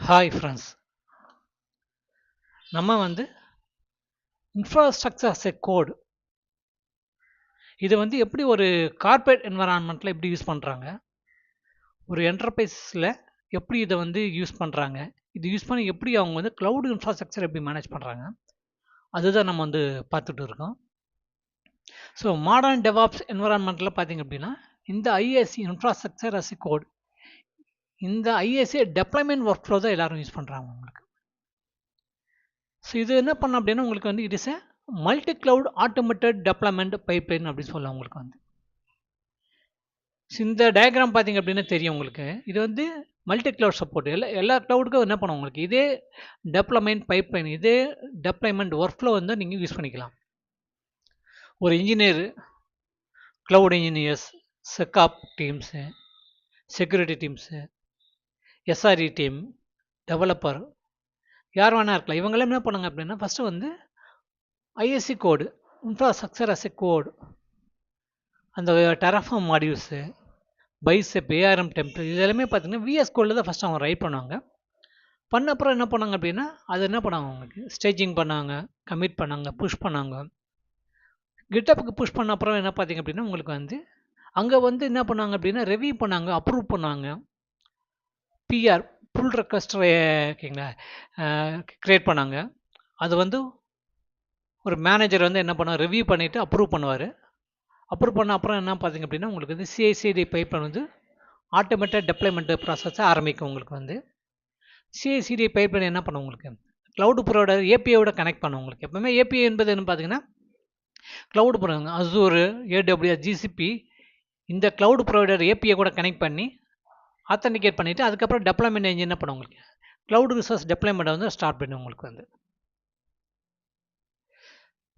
Hi friends, நம்ம infrastructure as a code இதை எப்படி ஒரு கார்ப்பரேட் என்வரான்மெண்ட்டில் எப்படி யூஸ் பண்ணுறாங்க, ஒரு என்டர்பிரைஸில் எப்படி இதை யூஸ் பண்ணுறாங்க, இது யூஸ் பண்ணி எப்படி அவங்க க்ளவுட் இன்ஃப்ராஸ்ட்ரக்சர் எப்படி மேனேஜ் பண்ணுறாங்க, அதுதான் நம்ம பார்த்துட்டு இருக்கோம். ஸோ மாடர்ன் டெவாப்ஸ் என்வரான்மெண்ட்டில் பார்த்தீங்க அப்படின்னா இந்த IaC infrastructure as a code, இந்த ஐஏசி டெப்ளாய்மெண்ட் ஒர்க் ஃப்ளோ தான் எல்லாரும் யூஸ் பண்ணுறாங்க உங்களுக்கு. ஸோ இது என்ன பண்ண அப்படின்னா உங்களுக்கு it is a multi cloud automated deployment pipeline அப்படின்னு சொல்லலாம் உங்களுக்கு. இந்த டயக்ராம் பார்த்தீங்க அப்படின்னா தெரியும் உங்களுக்கு. இது மல்டி கிளவுட் சப்போர்ட் எல்லா கிளவுடுக்கும் என்ன பண்ணும் உங்களுக்கு இதே டெப்ளாய்மெண்ட் பைப்லைன், இதே டெப்ளாய்மெண்ட் ஒர்க் ஃப்ளோ நீங்கள் யூஸ் பண்ணிக்கலாம். ஒரு engineer, cloud engineers, secops teams, security teams, SRE team, developer, யார் வேணா இருக்கலாம். இவங்களாம் என்ன பண்ணுங்க அப்படின்னா first ISC code, infrastructure as a code, அந்த Terraform modules, Bicep, ARM template, இது எல்லாமே பார்த்தீங்கன்னா விஎஸ் கோடில் தான் ஃபஸ்ட்டு அவங்க ரைட் பண்ணுவாங்க. பண்ண அப்புறம் என்ன பண்ணாங்க அப்படின்னா அது என்ன பண்ணாங்க அவங்களுக்கு ஸ்டேஜிங் பண்ணாங்க, கமிட் பண்ணாங்க, புஷ் பண்ணாங்க. கிட்டப்புக்கு புஷ் பண்ண அப்புறம் என்ன பார்த்தீங்க அப்படின்னா உங்களுக்கு அங்கே என்ன பண்ணாங்க அப்படின்னா ரெவ்யூ பண்ணாங்க, அப்ரூவ் பண்ணாங்க. பிஆர் புல் ரெக்வஸ்ட் ஓகேங்களா க்ரியேட் பண்ணாங்க. அது ஒரு மேனேஜர் என்ன பண்ணுவார், ரிவ்யூ பண்ணிவிட்டு அப்ரூவ் பண்ணுவார். அப்ரூவ் பண்ண அப்புறம் என்ன பார்த்தீங்க அப்படின்னா உங்களுக்கு சிஐசிடி பைப்லைன் ஆட்டோமேட்டட் டெப்ளாய்மெண்ட் ப்ராசஸை ஆரம்பிக்கும். உங்களுக்கு சிஐசிடி பைப்லைன் என்ன பண்ணும் உங்களுக்கு க்ளவுட் ப்ரொவைடர் ஏபிஐயோட கனெக்ட் பண்ணும் உங்களுக்கு. எப்பவுமே ஏபிஐ என்பது என்ன பார்த்தீங்கன்னா cloud provider Azure, AWS, GCP, இந்த க்ளவுட் ப்ரொவைடர் ஏபிஐ கூட கனெக்ட் பண்ணி ஆத்தன்டிகேட் பண்ணிவிட்டு அதுக்கப்புறம் டெப்ளாய்மெண்ட் என்ஜின் என்ன பண்ணும் உங்களுக்கு க்ளவுட் ரிசோர்ஸ் டெப்ளாய்மெண்ட்டை ஸ்டார்ட் பண்ணும் உங்களுக்கு.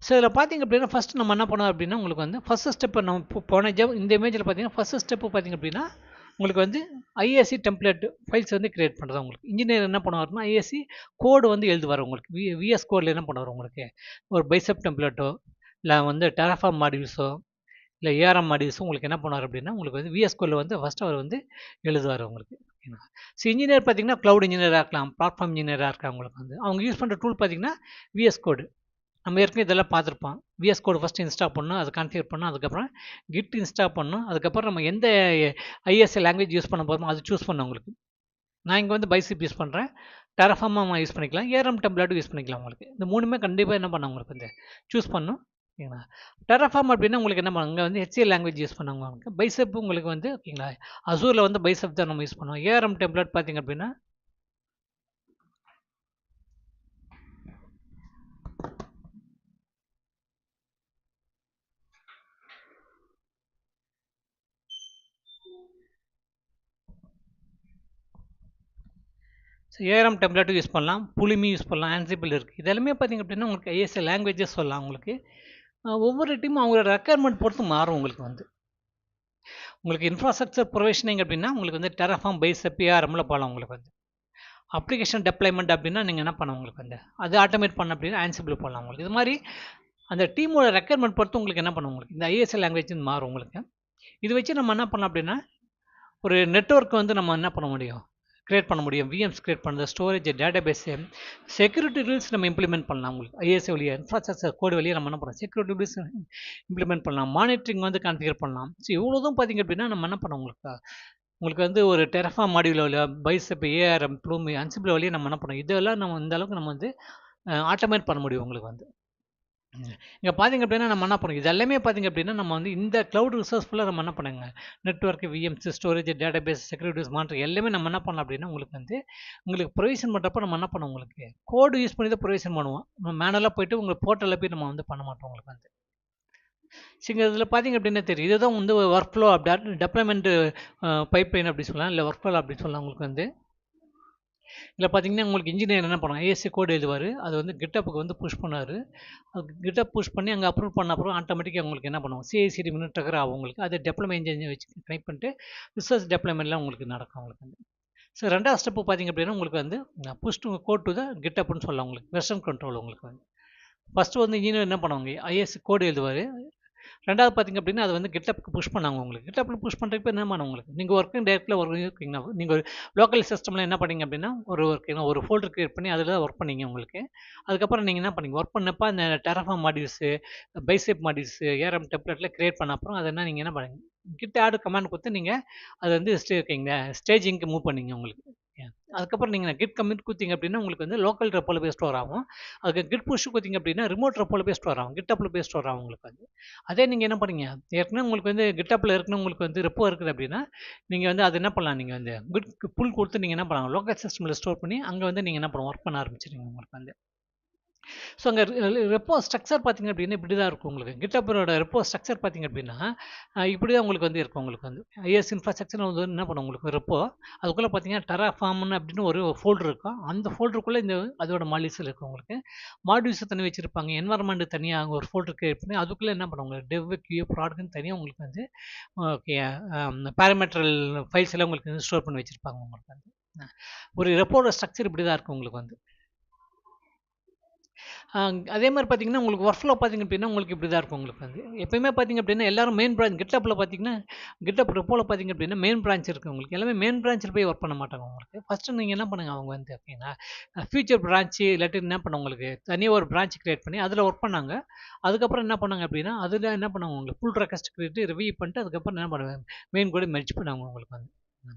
ஸோ இதில் பார்த்தீங்க அப்படின்னா ஃபஸ்ட்டு நம்ம என்ன பண்ணோம் அப்படின்னா உங்களுக்கு ஃபஸ்ட்டு ஸ்டெப்பு நம்ம போன இந்த இமேஜில் பார்த்தீங்கன்னா ஃபஸ்ட்டு ஸ்டெப்பு பார்த்தீங்க அப்படின்னா உங்களுக்கு ஐஏசி டெம்ப்ளேட் ஃபைல்ஸ் கிரியேட் பண்ணுறது. உங்களுக்கு இன்ஜினியர் என்ன பண்ணுவார்னா ஐஏசி கோடு எழுதுவார் உங்களுக்கு. விஎஸ் கோடில் என்ன பண்ணுவார் உங்களுக்கு ஒரு பைசெப் டெம்ப்ளேட்டோ இல்லை டெராஃபார்ம் மாடியூல்ஸோ இல்லை ஏஆர்எம் மாடியூல்ஸோ உங்களுக்கு என்ன பண்ணுவார் அப்படின்னா உங்களுக்கு விஎஸ் கோடில் ஃபஸ்ட்டு அவர் எழுதுவார் உங்களுக்கு. ஸோ இன்ஜினியர் பார்த்தீங்கன்னா க்ளவுட் இன்ஜினியராக இருக்கலாம், பிளாட்ஃபார்ம் இன்ஜினியராக இருக்கலாம். உங்களுக்கு அவங்க யூஸ் பண்ணுற டூல் பார்த்தீங்கன்னா விஎஸ் கோடு. நம்ம ஏற்கனவே இதெல்லாம் பார்த்துருப்போம். விஎஸ் கோடு ஃபஸ்ட்டு இன்ஸ்டால் பண்ணணும், அதை கான்ஃபிகர் பண்ணணும், அதுக்கப்புறம் கிட் இன்ஸ்டால் பண்ணணும், அதுக்கப்புறம் நம்ம எந்த ஐஎஸ்ஏ லாங்குவேஜ் யூஸ் பண்ண போகிறோமோ அது சூஸ் பண்ணணும் உங்களுக்கு. நான் இங்கே பைசெப் யூஸ் பண்ணுறேன், டெராஃபார்மாக யூஸ் பண்ணிக்கலாம், ஏஆர்எம் டெம்ப்ளேட்டும் யூஸ் பண்ணிக்கலாம். உங்களுக்கு இந்த மூணுமே கண்டிப்பாக என்ன பண்ண உங்களுக்கு சூஸ் பண்ணணும். ஓகேங்களா. டெராஃபார்ம் அப்படின்னா உங்களுக்கு என்ன பண்ணுங்க இங்கே ஹெச்ஏ லாங்குவேஜ் யூஸ் பண்ணுவாங்க. உங்களுக்கு பைசெப் உங்களுக்கு ஓகேங்களா அசூரில் பைசெப் தான் நம்ம யூஸ் பண்ணுவோம். ஏஆர்எம் டெம்ப்ளேட் பார்த்தீங்க அப்படின்னா ஸோ ஏஆர்எம் டெம்ப்ளேட்டும் யூஸ் பண்ணலாம், புலிமி யூஸ் பண்ணலாம், ஆன்சிபிள் இருக்குது. இதெல்லாமே பார்த்திங்க அப்படின்னா உங்களுக்கு ஐஎஸ்ஏ லாங்குவேஜஸ் சொல்லலாம். உங்களுக்கு ஒவ்வொரு டீமும் அவங்களோட ரெக்குயர்மெண்ட் பொறுத்து மாறும். உங்களுக்கு இன்ஃப்ராஸ்ட்ரக்சர் ப்ரொவிஷனிங் அப்படின்னா உங்களுக்கு டெராஃபார்ம், பைசெப், ஏஆர்எம்ல போகலாம். உங்களுக்கு அப்ளிகேஷன் டெப்ளாய்மெண்ட் அப்படின்னா நீங்கள் என்ன பண்ண உங்களுக்கு அது ஆட்டோமேட் பண்ண அப்படின்னா ஆன்சிபிள் போடலாம். உங்களுக்கு இது மாதிரி அந்த டீமோட ரெக்குயர்மெண்ட் பொறுத்து உங்களுக்கு என்ன பண்ணும் உங்களுக்கு இந்த ஐஎஸ்ஏ லாங்குவேஜ் மாறும். உங்களுக்கு இது வச்சு நம்ம என்ன பண்ணலாம் அப்படின்னா ஒரு நெட்வொர்க் நம்ம என்ன பண்ண முடியும் கிரியேட் பண்ண முடியும். விஎம்ஸ் கிரியேட் பண்ணுறது, ஸ்டோரேஜ், டேட்டாபேஸ், செக்யூரிட்டி ரூல்ஸ் நம்ம இம்ப்ளிமெண்ட் பண்ணலாம். உங்களுக்கு ஐஎஸ்ஏ வழியாக இன்ஃப்ராஸ்ட்ரக்சர் கோடு வழியாக நம்ம என்ன பண்ணலாம் செக்யூரிட்டி ரூல்ஸ் இம்ப்ளிமெண்ட் பண்ணலாம், மானிட்டரிங் கான்ஃபிகர் பண்ணலாம். ஸோ இவ்வளோதும் பார்த்திங்க அப்படின்னா நம்ம என்ன பண்ணோம் உங்களுக்கு ஒரு டெராஃபார்ம் மாடியூல், பைசெப், ஏஆர்எம், ப்ளூமி, அன்சிபிள் வழியாக நம்ம என்ன பண்ணோம் இதெல்லாம் நம்ம இந்த அளவுக்கு நம்ம ஆட்டோமேட் பண்ண முடியும். உங்களுக்கு இங்கே பார்த்திங்க அப்படின்னா நம்ம என்ன பண்ணுவோம் இதெல்லாமே பார்த்திங்க அப்படின்னா நம்ம இந்த க்ளவுட் ரிசோர்ஸ் ஃபுல்லாக நம்ம என்ன பண்ணுங்க network, VMs, storage, database, securities, monitor எல்லாமே நம்ம என்ன பண்ணலாம் அப்படின்னா உங்களுக்கு ப்ரொவிஷன் பண்ணுறப்ப நம்ம என்ன பண்ணுவோம் உங்களுக்கு கோடு யூஸ் பண்ணி தான் ப்ரொவிஷன் பண்ணுவோம். நம்ம மேனலாக போய்ட்டு உங்களுக்கு போர்ட்டலில் போய் நம்ம பண்ண மாட்டோம். உங்களுக்கு சரிங்க. இதில் பார்த்திங்க அப்படின்னா தெரியும் இதுதான் ஒர்க் ஃப்ளோ அப்படி டெப்ளாய்மெண்ட் பைப்லைன் அப்படி சொல்லலாம், இல்லை ஒர்க் ஃப்ளோ அப்படின்னு சொல்லலாம். உங்களுக்கு இதில் பார்த்தீங்கன்னா உங்களுக்கு இன்ஜினியர் என்ன பண்ணுவாங்க ஐஎஸ்சி கோடு எழுதுவார், அது கிட்டப்புக்கு புஷ் பண்ணார். அது கிட்டப் புஷ் பண்ணி அங்கே அப்ரூவ் பண்ண அப்புறம் ஆட்டோமேட்டிக்காக உங்களுக்கு என்ன பண்ணுவோம் சிஐசிடி ட்ரிகர் ஆகும். உங்களுக்கு அது டெப்ளாய்மெண்ட் இன்ஜின் வச்சு கனெக்ட் பண்ணிட்டு ரிசர்ச் டெப்ளாய்மெண்ட்லாம் உங்களுக்கு நடக்கும். உங்களுக்கு ஸோ ரெண்டாவது ஸ்டெப்பு பார்த்திங்க அப்படின்னா உங்களுக்கு push to code to the கிட்டப்னு சொல்லலாம். உங்களுக்கு வெர்ஷன் கண்ட்ரோல் உங்களுக்கு ஃபஸ்ட்டு இன்ஜினியர் என்ன பண்ணுவாங்க ஐஎஸ்சி கோடு எழுதுவார், ரெண்டாவது பார்த்தீங்க அப்படின்னா அது வந்து GitHubக்கு புஷ் பண்ணாங்க உங்களுக்கு. GitHubல புஷ் பண்ணுறப்ப என்ன பண்ணும் உங்களுக்கு, நீங்கள் ஒர்க்கிங் டேரக்டில் ஒரு இருக்கீங்கன்னா நீங்கள் ஒரு லோக்கல் சிஸ்டமில் என்ன பண்ணீங்க அப்படின்னா ஒரு ஃபோல்டர் கிரியேட் பண்ணி அதில் தான் ஒர்க் பண்ணீங்க உங்களுக்கு. அதுக்கப்புறம் நீங்கள் என்ன பண்ணீங்க, ஒர்க் பண்ணப்போ அந்த Terraform modules, Bicep modules, ARM டெம்ப்ளேட்டில் கிரியேட் பண்ண அப்புறம் அதை என்ன நீங்கள் என்ன பண்ணீங்க, கிட் ஆட் கமாண்ட் கொடுத்து நீங்கள் அது வந்து ஸ்டேஜிங்க்கு மூவ் பண்ணீங்க உங்களுக்கு. அதுக்கப்புறம் நீங்கள் கிட் கமிட் கொடுத்தீங்க அப்படின்னா உங்களுக்கு வந்து லோக்கல் ரெப்போல போய் ஸ்டோர் ஆகும். அதுக்கு கிட் புஷ் கொடுத்தீங்க அப்படின்னா ரிமோட் ரெப்போல போய் ஸ்டோர் ஆகும், GitHubல போய் ஸ்டோர் ஆகும் உங்களுக்கு வந்து. அதே நீங்கள் என்ன பண்ணீங்க, ஏற்கனவே உங்களுக்கு வந்து GitHubல ஏற்கனவே உங்களுக்கு வந்து ரெப்போ இருக்குது அப்படின்னா நீங்கள் வந்து அது என்ன பண்ணலாம், நீங்கள் வந்து கிட் புல் கொடுத்து நீங்கள் என்ன பண்ணலாம், லோக்கல் சிஸ்டமில் ஸ்டோர் பண்ணி அங்கே வந்து நீங்கள் என்ன பண்ணலாம், ஒர்க் பண்ண ஆரம்பிச்சிருங்க உங்களுக்கு வந்து. ஸோ அங்கே ரெப்போ ஸ்ட்ரக்சர் பார்த்தீங்க அப்படின்னா இப்படி தான் இருக்கும் உங்களுக்கு. GitHubரோட ரெப்போ ஸ்ட்ரக்சர் பார்த்தீங்க அப்படின்னா இப்படி தான் உங்களுக்கு வந்து இருக்கும். உங்களுக்கு வந்து ஐஎஸ் இன்ஃப்ராஸ்ட்ரக்சர் வந்து என்ன பண்ணும் உங்களுக்கு ரெப்போ, அதுக்குள்ளே பார்த்தீங்கன்னா டெராஃபார்ம்னு அப்படின்னு ஒரு ஃபோல்டர் இருக்கும். அந்த ஃபோல்டருக்குள்ளே இந்த அதோட மாடியூல்ஸ் இருக்கும் உங்களுக்கு. மாடியூல்ஸ் தனி வச்சுருப்பாங்க, என்வரன்மெண்ட் தனியாக ஒரு ஃபோல்டர் கிரியேட் பண்ணி அதுக்குள்ளே என்ன பண்ணுவாங்க, டெவ் கியூ ப்ராடக்ட்னு தனியாக உங்களுக்கு வந்து ஓகே பேராமெட்ரல் ஃபைல்ஸ் எல்லாம் உங்களுக்கு வந்து ஸ்டோர் பண்ணி வச்சுருப்பாங்க உங்களுக்கு வந்து. ஒரு ரெப்போட ஸ்ட்ரக்சர் இப்படி தான் இருக்கும் உங்களுக்கு வந்து. அதே மாதிரி பார்த்தீங்கன்னா உங்களுக்கு ஒர்க் ஃப்ளோ பார்த்தீங்க அப்படின்னா உங்களுக்கு இப்படி தான் இருக்கும் உங்களுக்கு வந்து. எப்பயுமே பார்த்தீங்க அப்படின்னா எல்லாரும் மெயின் பிரான்ச் GitHubல பார்த்தீங்கன்னா GitHub ரெப்போல பார்த்தீங்க அப்படின்னா மெயின் பிரான்ச் இருக்குது உங்களுக்கு. எல்லாமே மெயின் பிரான்ச்சில் போய் ஒர்க் பண்ண மாட்டாங்க உங்களுக்கு. ஃபஸ்ட்டு நீங்கள் என்ன பண்ணுங்கள், அவங்க வந்து ஓகேங்களா ஃபியூச்சர் பிரான்ச்சு இல்லாட்டி என்ன பண்ண உங்களுக்கு தனியாக ஒரு பிரான்ச் கிரியேட் பண்ணி அதில் ஒர்க் பண்ணாங்க. அதுக்கப்புறம் என்ன பண்ணாங்க அப்படின்னா அதில் என்ன பண்ணுவாங்க, உங்களுக்கு புல் ரெக்வெஸ்ட் கிரியேட் ரிவ்யூ பண்ணிட்டு அதுக்கப்புறம் என்ன பண்ணுவாங்க, மெயின் கூட மெர்ஜ் பண்ணுவாங்க உங்களுக்கு வந்து.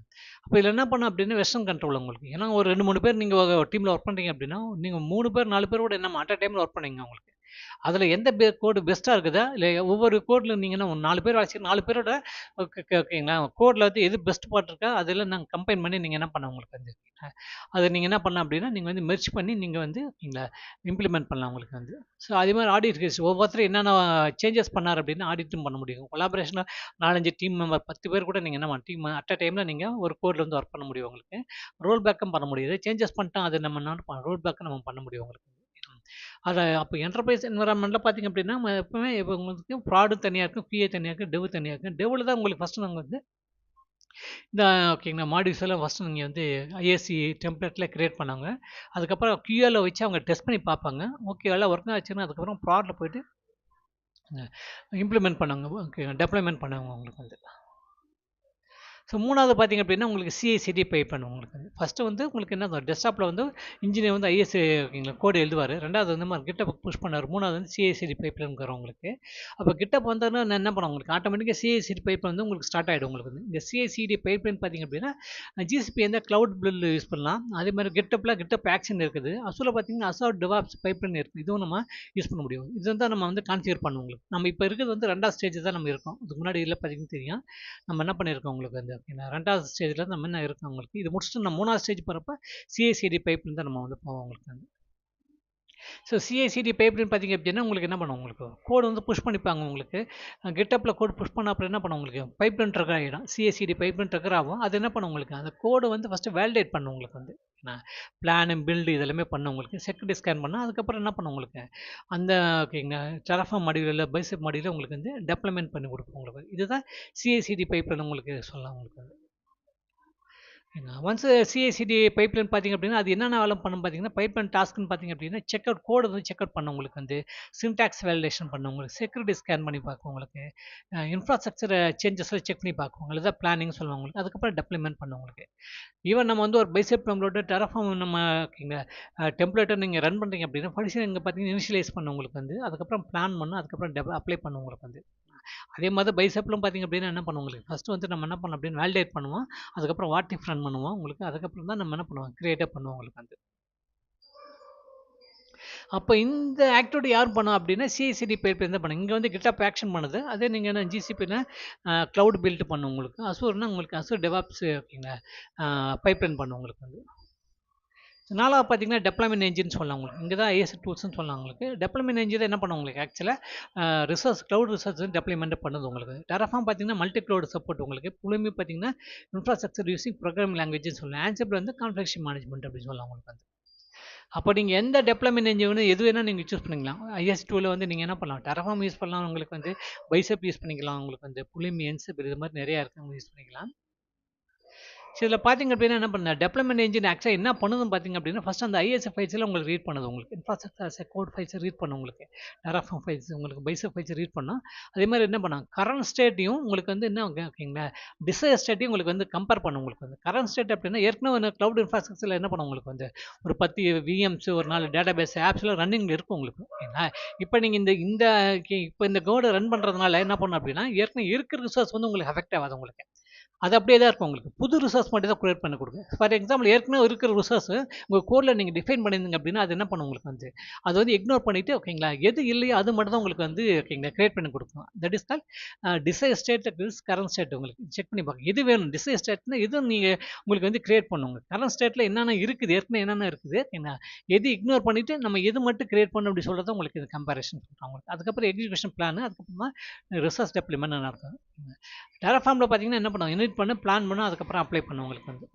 அப்போ இதில் என்ன பண்ணோம் அப்படின்னா வெஸ்டர்ன் கண்ட்ரோல் உங்களுக்கு. ஏன்னா ஒரு 2-3 பேர் நீங்கள் டீமில் ஒர்க் பண்ணுறீங்க அப்படின்னா நீங்கள் 3 பேர் 4 பேர் கூட என்ன அட் அ டைமில் ஒர்க் பண்ணீங்க உங்களுக்கு. அதில் எந்த கோடு பெஸ்ட்டாக இருக்குதா இல்லை ஒவ்வொரு கோடில் நீங்கன்னா 4 பேர் வச்சு 4 பேரோட ஓகேங்களா கோடில் வந்து எது பெஸ்ட் பார்ட் இருக்கா அதெல்லாம் நாங்கள் கம்பைன் பண்ணி நீங்கள் என்ன பண்ண உங்களுக்கு வந்து அதை நீங்கள் என்ன பண்ணலாம் அப்படின்னா நீங்கள் வந்து மெர்ஜ் பண்ணி நீங்கள் வந்து இம்ப்ளிமெண்ட் பண்ணலாம் உங்களுக்கு வந்து. ஸோ அதே மாதிரி ஆடிட் கேஸ் ஒவ்வொருத்தரும் என்னென்ன சேஞ்சஸ் பண்ணார் அப்படின்னா ஆடிட்டும் பண்ண முடியும். கொலாபரேஷனாக 4-5 டீம் மெம்பர் 10 பேர் கூட நீங்கள் என்ன டீம் அட் அ டைமில் நீங்கள் ஒரு கோடில் வந்து ஒர்க் பண்ண முடியும் உங்களுக்கு. ரோல் பேக்கும் பண்ண முடியுது, சேஞ்சஸ் பண்ணிட்டோம் அது நம்ம ரோல் பேக்கும் நம்ம பண்ண முடியும் உங்களுக்கு. அதை அப்போ என்டர்பிரைஸ் என்வரான்மெண்ட்டில் பார்த்தீங்க அப்படின்னா எப்பவுமே இப்போ உங்களுக்கு ப்ராடும் தனியாக இருக்கும், பிஏ தனியாக இருக்கும், டெவ் தனியாக இருக்கும். டெவில் தான் உங்களுக்கு ஃபஸ்ட்டு நாங்கள் வந்து இந்த ஓகேங்களா மாடியூல்ஸ் எல்லாம் ஃபஸ்ட்டு நீங்கள் வந்து ஐஎஸ்சி டெம்ப்ளேட்டில் கிரியேட் பண்ணாங்க. அதுக்கப்புறம் கியூஎல்ல வச்சு அவங்க டெஸ்ட் பண்ணி பார்ப்பாங்க. ஓகே எல்லாம் ஒர்க் ஆச்சுன்னா அதுக்கப்புறம் ப்ராடில் போயிட்டு இம்ப்ளிமெண்ட் பண்ணாங்க, ஓகே டெப்ளாய்மெண்ட் பண்ணாங்க உங்களுக்கு வந்து. ஸோ மூணாவது பார்த்தீங்க அப்படின்னா உங்களுக்கு சிஐசிடி பைப்லைன் உங்களுக்கு. ஃபஸ்ட்டு வந்து உங்களுக்கு என்ன டெஸ்க்டாப்பில் வந்து இன்ஜினியர் வந்து ஐஎஸ்சி ஓகேங்களா கோடு எழுதுவார். ரெண்டாவது வந்து GitHub புஷ் பண்ணார். மூணாவது வந்து சிஐசிடி பைப்லைன் வரும் உங்களுக்கு. அப்போ GitHub வந்தோன்னா என்ன பண்ணும் உங்களுக்கு ஆட்டோமேட்டிக்காக சிஐசிடி பைப்லைன் வந்து உங்களுக்கு ஸ்டார்ட் ஆகிடும் உங்களுக்கு வந்து. இந்த சிஐசிடி பைப்லைன் பார்த்தீங்க அப்படின்னா ஜிசிபி எந்த க்ளவுட் பில் யூஸ் பண்ணலாம். அதே மாதிரி GitHub ஆக்ஷன் இருக்குது. அசூரில் பார்த்தீங்கன்னா அசூர் டெவாப்ஸ் பைப்லைன் இருக்குது. இதுவும் நம்ம யூஸ் பண்ண முடியும். இது வந்து நம்ம வந்து கான்ஃபிகர் பண்ணுவோம் உங்களுக்கு. நம்ம இப்போ இருக்கிறது வந்து 2வது ஸ்டேஜ் தான் நம்ம இருக்கோம். இதுக்கு முன்னாடி இதில் பார்த்தீங்கன்னா தெரியும் நம்ம என்ன பண்ணியிருக்கோம் உங்களுக்கு வந்து ஓகேங்களா 2வது ஸ்டேஜில் நம்ம என்ன இருக்கோம் உங்களுக்கு. இது முடிச்சுட்டு நம்ம 3வது ஸ்டேஜ் போகிறப்ப சிஐசிடி பைப்லைன் தான் நம்ம வந்து போவோம் உங்களுக்கு வந்து. ஸோ சிஐசிடி பைப்லைன் பார்த்தீங்க அப்படின்னா உங்களுக்கு என்ன பண்ணுவோம், உங்களுக்கு கோடு வந்து புஷ் பண்ணிப்பாங்க உங்களுக்கு. GitHubல கோடு புஷ் பண்ண அப்புறம் என்ன பண்ணும் உங்களுக்கு பைப்லைன் ட்ரிகர் ஆகிடும். சிஐசிடி பைப்லைன் ட்ரிகர் ஆகும். அது என்ன பண்ணும் உங்களுக்கு அந்த கோடு வந்து ஃபஸ்ட்டு வேலிடேட் பண்ணும் உங்களுக்கு வந்து. பிளான் பில்டு இதெல்லாமே பண்ணும் உங்களுக்கு. செக்யூரிட்டி ஸ்கேன் பண்ணால் அதுக்கப்புறம் என்ன பண்ணும் உங்களுக்கு அந்த ஓகேங்க டெரஃபார்ம் மாடியூலில் பைசெப் மாடியூலில் உங்களுக்கு வந்து டெப்ளாய்மெண்ட் பண்ணி கொடுக்கும் உங்களுக்கு. இதுதான் சிஐசிடி பைப்லைன் உங்களுக்கு சொல்லலாம் உங்களுக்கு வந்து. ஒன்ஸ் சிஐசிடி பைப்லைன் பார்த்தீங்க அப்படின்னா அது என்னென்ன வேலை பண்ணும் பார்த்தீங்கன்னா பைப்லைன் டாஸ்க்னு பார்த்தீங்க அப்படின்னா செக் அவுட் கோடு வந்து செக் அவுட் பண்ண உங்களுக்கு வந்து சின்டாக்ஸ் வேலிடேஷன் பண்ண உங்களுக்கு, செக்யூரிட்டி ஸ்கேன் பண்ணி பார்க்கும் உங்களுக்கு, இன்ஃப்ராஸ்ட்ரக்சர் சேஞ்சஸ் செக் பண்ணி பார்க்கும் உங்களுக்கு, தான் பிளானிங் சொல்லுவாங்க உங்களுக்கு. அதுக்கப்புறம் டெப்ளாய்மெண்ட் பண்ண உங்களுக்கு. ஈவன் நம்ம வந்து ஒரு பைசெப் டெம்ப்ளேட் டெரஃபார்ம் நம்ம டெம்ப்ளேட்டை நீங்கள் ரன் பண்ணுறீங்க அப்படின்னா ஃபர்ஸ்ட் இங்கே பார்த்தீங்கன்னா இனிஷியலைஸ் பண்ண உங்களுக்கு வந்து, அதுக்கப்புறம் பிளான் பண்ணணும், அதுக்கப்புறம் அப்ளை பண்ண உங்களுக்கு வந்து. அதே மாதிரி பைசெப்லும் பார்த்தீங்க அப்படின்னா என்ன பண்ணுவோம் உங்களுக்கு ஃபஸ்ட்டு வந்து நம்ம என்ன பண்ணோம் அப்படின்னு வேலிடேட் பண்ணுவோம். அதுக்கப்புறம் வாட் இஃப் ரன் பண்ணுவோம் உங்களுக்கு. அதுக்கப்புறம் தான் நம்ம என்ன பண்ணுவோம் கிரியேட்டே பண்ணுவோம் உங்களுக்கு வந்து. அப்போ இந்த ஆக்டிவிட்டி யார் பண்ணோம் அப்படின்னா சிஐசிடி பைப்லைன் தான் பண்ணுங்க. இங்கே வந்து GitHub ஆக்ஷன் பண்ணுது. அதே நீங்கள் என்ன ஜிசிபினா க்ளவுட் பில்ட் பண்ணும் உங்களுக்கு. அசூர்னா உங்களுக்கு அசூர் டெவாப்ஸ் ஓகேங்களா பைப்லைன் பண்ணும் உங்களுக்கு வந்து. 4வது பார்த்தீங்கன்னா டெப்ளாய்மெண்ட் என்ஜின் சொல்லலாம் உங்களுக்கு. இங்கே தான் ஐஎஸ்சி டூல்ஸ்னு சொல்லலாம் உங்களுக்கு. டெப்ளாய்மெண்ட் என்ஜின் என்ன பண்ணும் உங்களுக்கு ஆக்சுவலாக க்ளவுட் ரிசோர்ஸ் டெப்ளாய்மெண்ட் பண்ணுது உங்களுக்கு. டெரஃபார்ம் பார்த்தீங்கன்னா மல்டி க்ளவுட் சப்போர்ட் உங்களுக்கு. புலிமி பார்த்தீங்கன்னா இன்ஃப்ராஸ்ட்ரக்சர் யூசிங் ப்ரோக்ராமிங் லாங்குவேஜ்னு சொல்லலாம். ஆன்சிபிள் வந்து கான்ஃபிகரேஷன் மேனேஜ்மெண்ட் அப்படின்னு சொல்லலாம் உங்களுக்கு வந்து. அப்போ நீங்கள் எந்த டெப்ளாய்மெண்ட் என்ஜின் வந்து எது வேணால் நீங்கள் சூஸ் பண்ணிக்கலாம். ஐஎஸ்சி டூவில் வந்து நீங்கள் என்ன பண்ணலாம் டெரஃபார்ம் யூஸ் பண்ணலாம், உங்களுக்கு வந்து பைசெப் யூஸ் பண்ணிக்கலாம், உங்களுக்கு வந்து புலிமி என்சிபிள் இது மாதிரி நிறையா இருக்குது, யூஸ் பண்ணிக்கலாம். இதில் பார்த்தீங்க அப்படின்னா என்ன பண்ண டெவலப்மெண்ட் என்ஜின் ஆக்சுவலாக என்ன பண்ணுதுன்னு பார்த்தீங்க அப்படின்னா ஃபர்ஸ்ட் அந்த ஐஎஸ்எஃப் ஃபைல்ஸில் உங்களுக்கு ரீட் பண்ணுது உங்களுக்கு இன்ஃப்ராஸ்ட்ரக்சர் கோட் ஃபைல்ஸ் ரீட் பண்ணும் உங்களுக்கு டெராஃபார்ம் ஃபைல்ஸ் உங்களுக்கு பைசப் ஃபைல்ஸ் ரீட் பண்ணோம். அதே மாதிரி என்ன பண்ணாங்க கரண்ட் ஸ்டேட்டையும் உங்களுக்கு வந்து என்ன ஓகேங்களா டிசைர் ஸ்டேட்டையும் உங்களுக்கு வந்து கம்பேர் பண்ணும். உங்களுக்கு வந்து கரண்ட் ஸ்டேட் அப்படின்னா ஏற்கனவே க்ளவுட் இன்ஃப்ராஸ்ட்ரக்சரில் என்ன பண்ணும் உங்களுக்கு வந்து ஒரு 10 விஎம்ஸ் ஒரு 4 டேட்டா பேஸ் ஆப்ஸ்லாம் ரன்னிங்கில் இருக்கும் உங்களுக்கு. ஓகேங்களா இப்போ நீங்கள் இந்த கோடை ரன் பண்ணுறதுனால என்ன பண்ணும் அப்படின்னா ஏற்கனவே இருக்கிற ரிசோர்ஸ் வந்து உங்களுக்கு அஃபெக்ட் ஆகாது உங்களுக்கு. அது அப்படியே தான் இருக்கும் உங்களுக்கு. புது ரிசோர்ஸ் மட்டும் தான் கிரியேட் பண்ணி கொடுங்க. ஃபார் எக்ஸாம்பிள் ஏற்கனவே இருக்கிற ரிசோர்ஸ் உங்கள் கோடில் நீங்கள் டிஃபைன் பண்ணியிருந்தீங்க அப்படின்னா அது என்ன பண்ணும் உங்களுக்கு வந்து அது வந்து இக்னோர் பண்ணிவிட்டு ஓகேங்களா எது இல்லையோ அது மட்டும் தான் உங்களுக்கு வந்து ஓகேங்களா கிரியேட் பண்ணி கொடுக்கும். That is call desire state current state. உங்களுக்கு செக் பண்ணி பார்க்க எது வேணும். டிசைர் ஸ்டேட்னா எது நீங்கள் உங்களுக்கு வந்து கிரியேட் பண்ணுங்க. கரண்ட் ஸ்டேட்டில் என்னென்ன இருக்குது ஏற்கனவே என்னென்ன இருக்குது என்ன எது இக்னோர் பண்ணிவிட்டு நம்ம எது மட்டும் கிரியேட் பண்ணணும் அப்படி சொல்கிறத உங்களுக்கு இது கம்பேரிஷன் பண்ணுறோம் உங்களுக்கு. அதுக்கப்புறம் எக்ஸிக்யூஷன் பிளான் அதுக்கப்புறமா ரிசோர்ஸ் டெப்ளிமெண்ட் நடக்கும். டெராஃபார்மில் பார்த்தீங்கன்னா என்ன பண்ணுவோம் இனிட் பண்ண பிளான் பண்ண அதுக்கப்புறம் அப்ளை பண்ணும் உங்களுக்கு வந்து.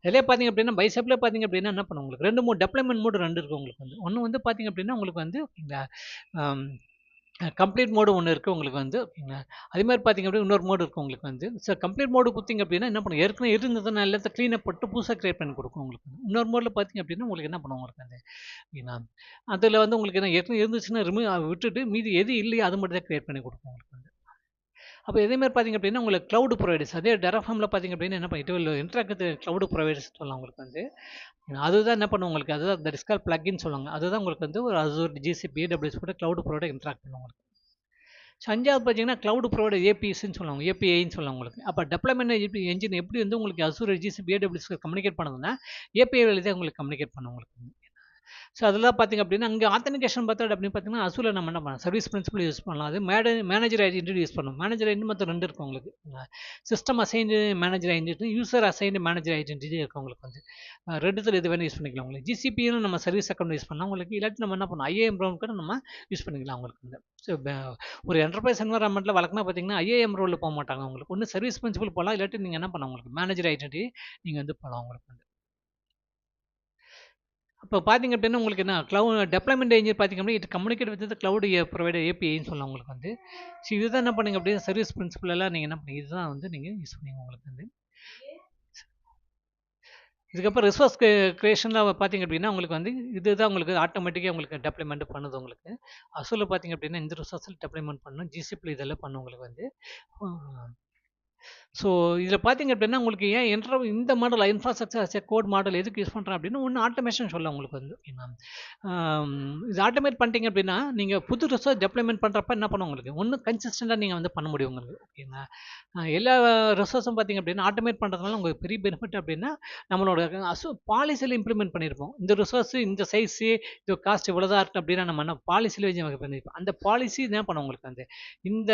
இதிலே பார்த்தீங்க அப்படின்னா பைசப்பில் பார்த்தீங்க அப்படின்னா என்ன பண்ணும் உங்களுக்கு 2 3 டெப்ளாய்மெண்ட் மோடு 2 இருக்குது உங்களுக்கு வந்து. ஒன்று வந்து பார்த்தீங்க அப்படின்னா உங்களுக்கு வந்து இந்த கம்ப்ளீட் மோடு ஒன்று இருக்குது உங்களுக்கு வந்து. ஓகேங்களா அதே மாதிரி பார்த்தீங்க அப்படின்னா இன்னொரு மோடு இருக்குது உங்களுக்கு வந்து. ஸோ கம்ப்ளீட் மோடு கொடுத்தீங்க அப்படின்னா என்ன பண்ணும் ஏற்கனவே இருந்ததுன்னா எல்லாத்தையும் க்ளீனப் பண்ணிட்டு புதுசாக கிரியேட் பண்ணி கொடுக்கும் உங்களுக்கு வந்து. இன்னொரு மோடில் பார்த்தீங்க அப்படின்னா உங்களுக்கு என்ன பண்ணுவோம் உங்களுக்கு வந்து ஓகேங்களா அதில் வந்து உங்களுக்கு என்ன ஏற்கனவே இருந்துச்சுன்னா விட்டுட்டு மீதி எது இல்லையோ அது மட்டும் தான் கிரியேட் பண்ணி கொடுக்கும் உங்களுக்கு வந்து. அப்போ இதேமாதிரி பார்த்தீங்க அப்படின்னா உங்களுக்கு க்ளவுட் ப்ரொவைடர்ஸ் அதே டெராஃபார்மில் பார்த்தீங்க அப்படின்னா என்ன பண்ணிட்டு இன்ட்ராக்ட் க்ளவுட் ப்ரொவைடர்ஸ் சொல்லலாம் உங்களுக்கு வந்து. அதுதான் என்ன பண்ணும் உங்களுக்கு அதுதான் தட் இஸ் கால் பிளக்இன் சொல்லுவாங்க. அதுதான் உங்களுக்கு வந்து ஒரு அசூர் ஜிசிபி ஏடபிள்யூஎஸ் கூட க்ளவுட் ப்ரொவைடர் இன்ட்ராக்ட் பண்ணும் உங்களுக்கு. ஸோ அஞ்சாவது பார்த்தீங்கன்னா க்ளவுட் ப்ரொவைடர் ஏபிஎஸ்ன்னு சொல்லுவாங்க ஏபிஐன்னு சொல்லுவாங்க உங்களுக்கு. அப்போ டெவலப்மெண்ட் என்ஜின் எப்படி வந்து உங்களுக்கு அசூர் ஜிசிபி ஏடபிள்யூஎஸ் கம்யூனிகேட் பண்ணுதுன்னா ஏபிஐ தான் உங்களுக்கு கம்யூனிகேட் பண்ணும் உங்களுக்கு. ஸோ அதெல்லாம் பார்த்தீங்க அப்படின்னா அங்கே ஆத்தென்டிகேஷன் மெத்தட் அப்படின்னு பார்த்தீங்கன்னா அசூரில் நம்ம என்ன பண்ணலாம் சர்வீஸ் பிரின்சிபல் யூஸ் பண்ணலாம். அது மேனேஜர் ஐடென்டிட்டி யூஸ் பண்ணணும். மேனேஜர் ஐடென்டி மொத்தம் 2 இருக்கும் உங்களுக்கு. System assigned manager identity user assigned manager identity இருக்கும் உங்களுக்கு வந்து. 2த்தில் எது வேணும் யூஸ் பண்ணிக்கலாம் உங்களுக்கு. ஜிசிபியும் நம்ம சர்வீஸ் அக்கௌண்ட் யூஸ் பண்ணலாம் உங்களுக்கு. இல்லாட்டி நம்ம என்ன பண்ணலாம் ஐஏஎம் ரோல் கூட நம்ம யூஸ் பண்ணிக்கலாம் உங்களுக்கு வந்து. ஸோ ஒரு என்டர்பிரைஸ் என்வரான்மெண்ட்டில் வழக்கமாக பார்த்தீங்கன்னா ஐஏஎம் ரோலில் போக மாட்டாங்க உங்களுக்கு. ஒன்று சர்வீஸ் பிரின்சிபல் போகலாம் இல்லாட்டி நீங்கள் என்ன பண்ணலாம் உங்களுக்கு மேனேஜர் ஐடென்டிட்டி நீங்கள் வந்து போகலாம் உங்களுக்கு வந்து. அப்போ பார்த்தீங்க அப்படின்னா உங்களுக்கு என்ன டெவலப்மெண்ட் என்ஜின் பார்த்தீங்க அப்படின்னா it communicate with cloud provider ஏபிஐன்னு சொல்லலாம் உங்களுக்கு வந்து. ஸோ இதுதான் என்ன பண்ணுங்க அப்படின்னா சர்வீஸ் பிரின்சிபல் எல்லாம் நீங்கள் என்ன பண்ணுங்க இதுதான் வந்து நீங்கள் யூஸ் பண்ணுங்க உங்களுக்கு வந்து. இதுக்கப்புறம் ரிசோர்ஸ் கிரியேஷனில் பார்த்தீங்க அப்படின்னா உங்களுக்கு வந்து இதுதான் உங்களுக்கு ஆட்டோமேட்டிக்காக உங்களுக்கு டெவலப்மெண்ட் பண்ணுது உங்களுக்கு. அசூரில் பார்த்தீங்க அப்படின்னா இந்த ரிசோர்ஸில் டெவலப்மெண்ட் பண்ணணும். ஜிசிபியில் இதெல்லாம் பண்ணும் உங்களுக்கு வந்து. ஸோ இதில் பார்த்தீங்க அப்படின்னா உங்களுக்கு ஏன் இந்த மாடல் இன்ஃப்ராஸ்ட்ரக்சர் கோட் மாடல் எதுக்கு யூஸ் பண்ணுறேன் அப்படின்னா ஒன்று ஆட்டோமேஷன் சொல்ல உங்களுக்கு வந்து. இது ஆட்டோமேட் பண்ணிட்டீங்க அப்படின்னா நீங்கள் புது ரிசோர்ஸ் டெவலப்மெண்ட் பண்ணுறப்ப என்ன பண்ணும் உங்களுக்கு ஒன்று கன்சிஸ்டண்டாக நீங்கள் வந்து பண்ண முடியும் உங்களுக்கு. ஓகேங்களா எல்லா ரிசோர்ஸும் பார்த்தீங்க அப்படின்னா ஆட்டோமேட் பண்ணுறதுனால உங்களுக்கு பெரிய பெனிஃபிட் அப்படின்னா நம்மளோட பாலிசியில் இம்ப்ளிமெண்ட் பண்ணியிருப்போம். இந்த ரிசோர்ஸ் இந்த சைஸு இது காஸ்ட் இவ்வளோதான் இருக்குது அப்படின்னா நம்ம என்ன பாலிசியில் வச்சு பண்ணியிருப்போம். அந்த பாலிசி என்ன பண்ணும் உங்களுக்கு வந்து இந்த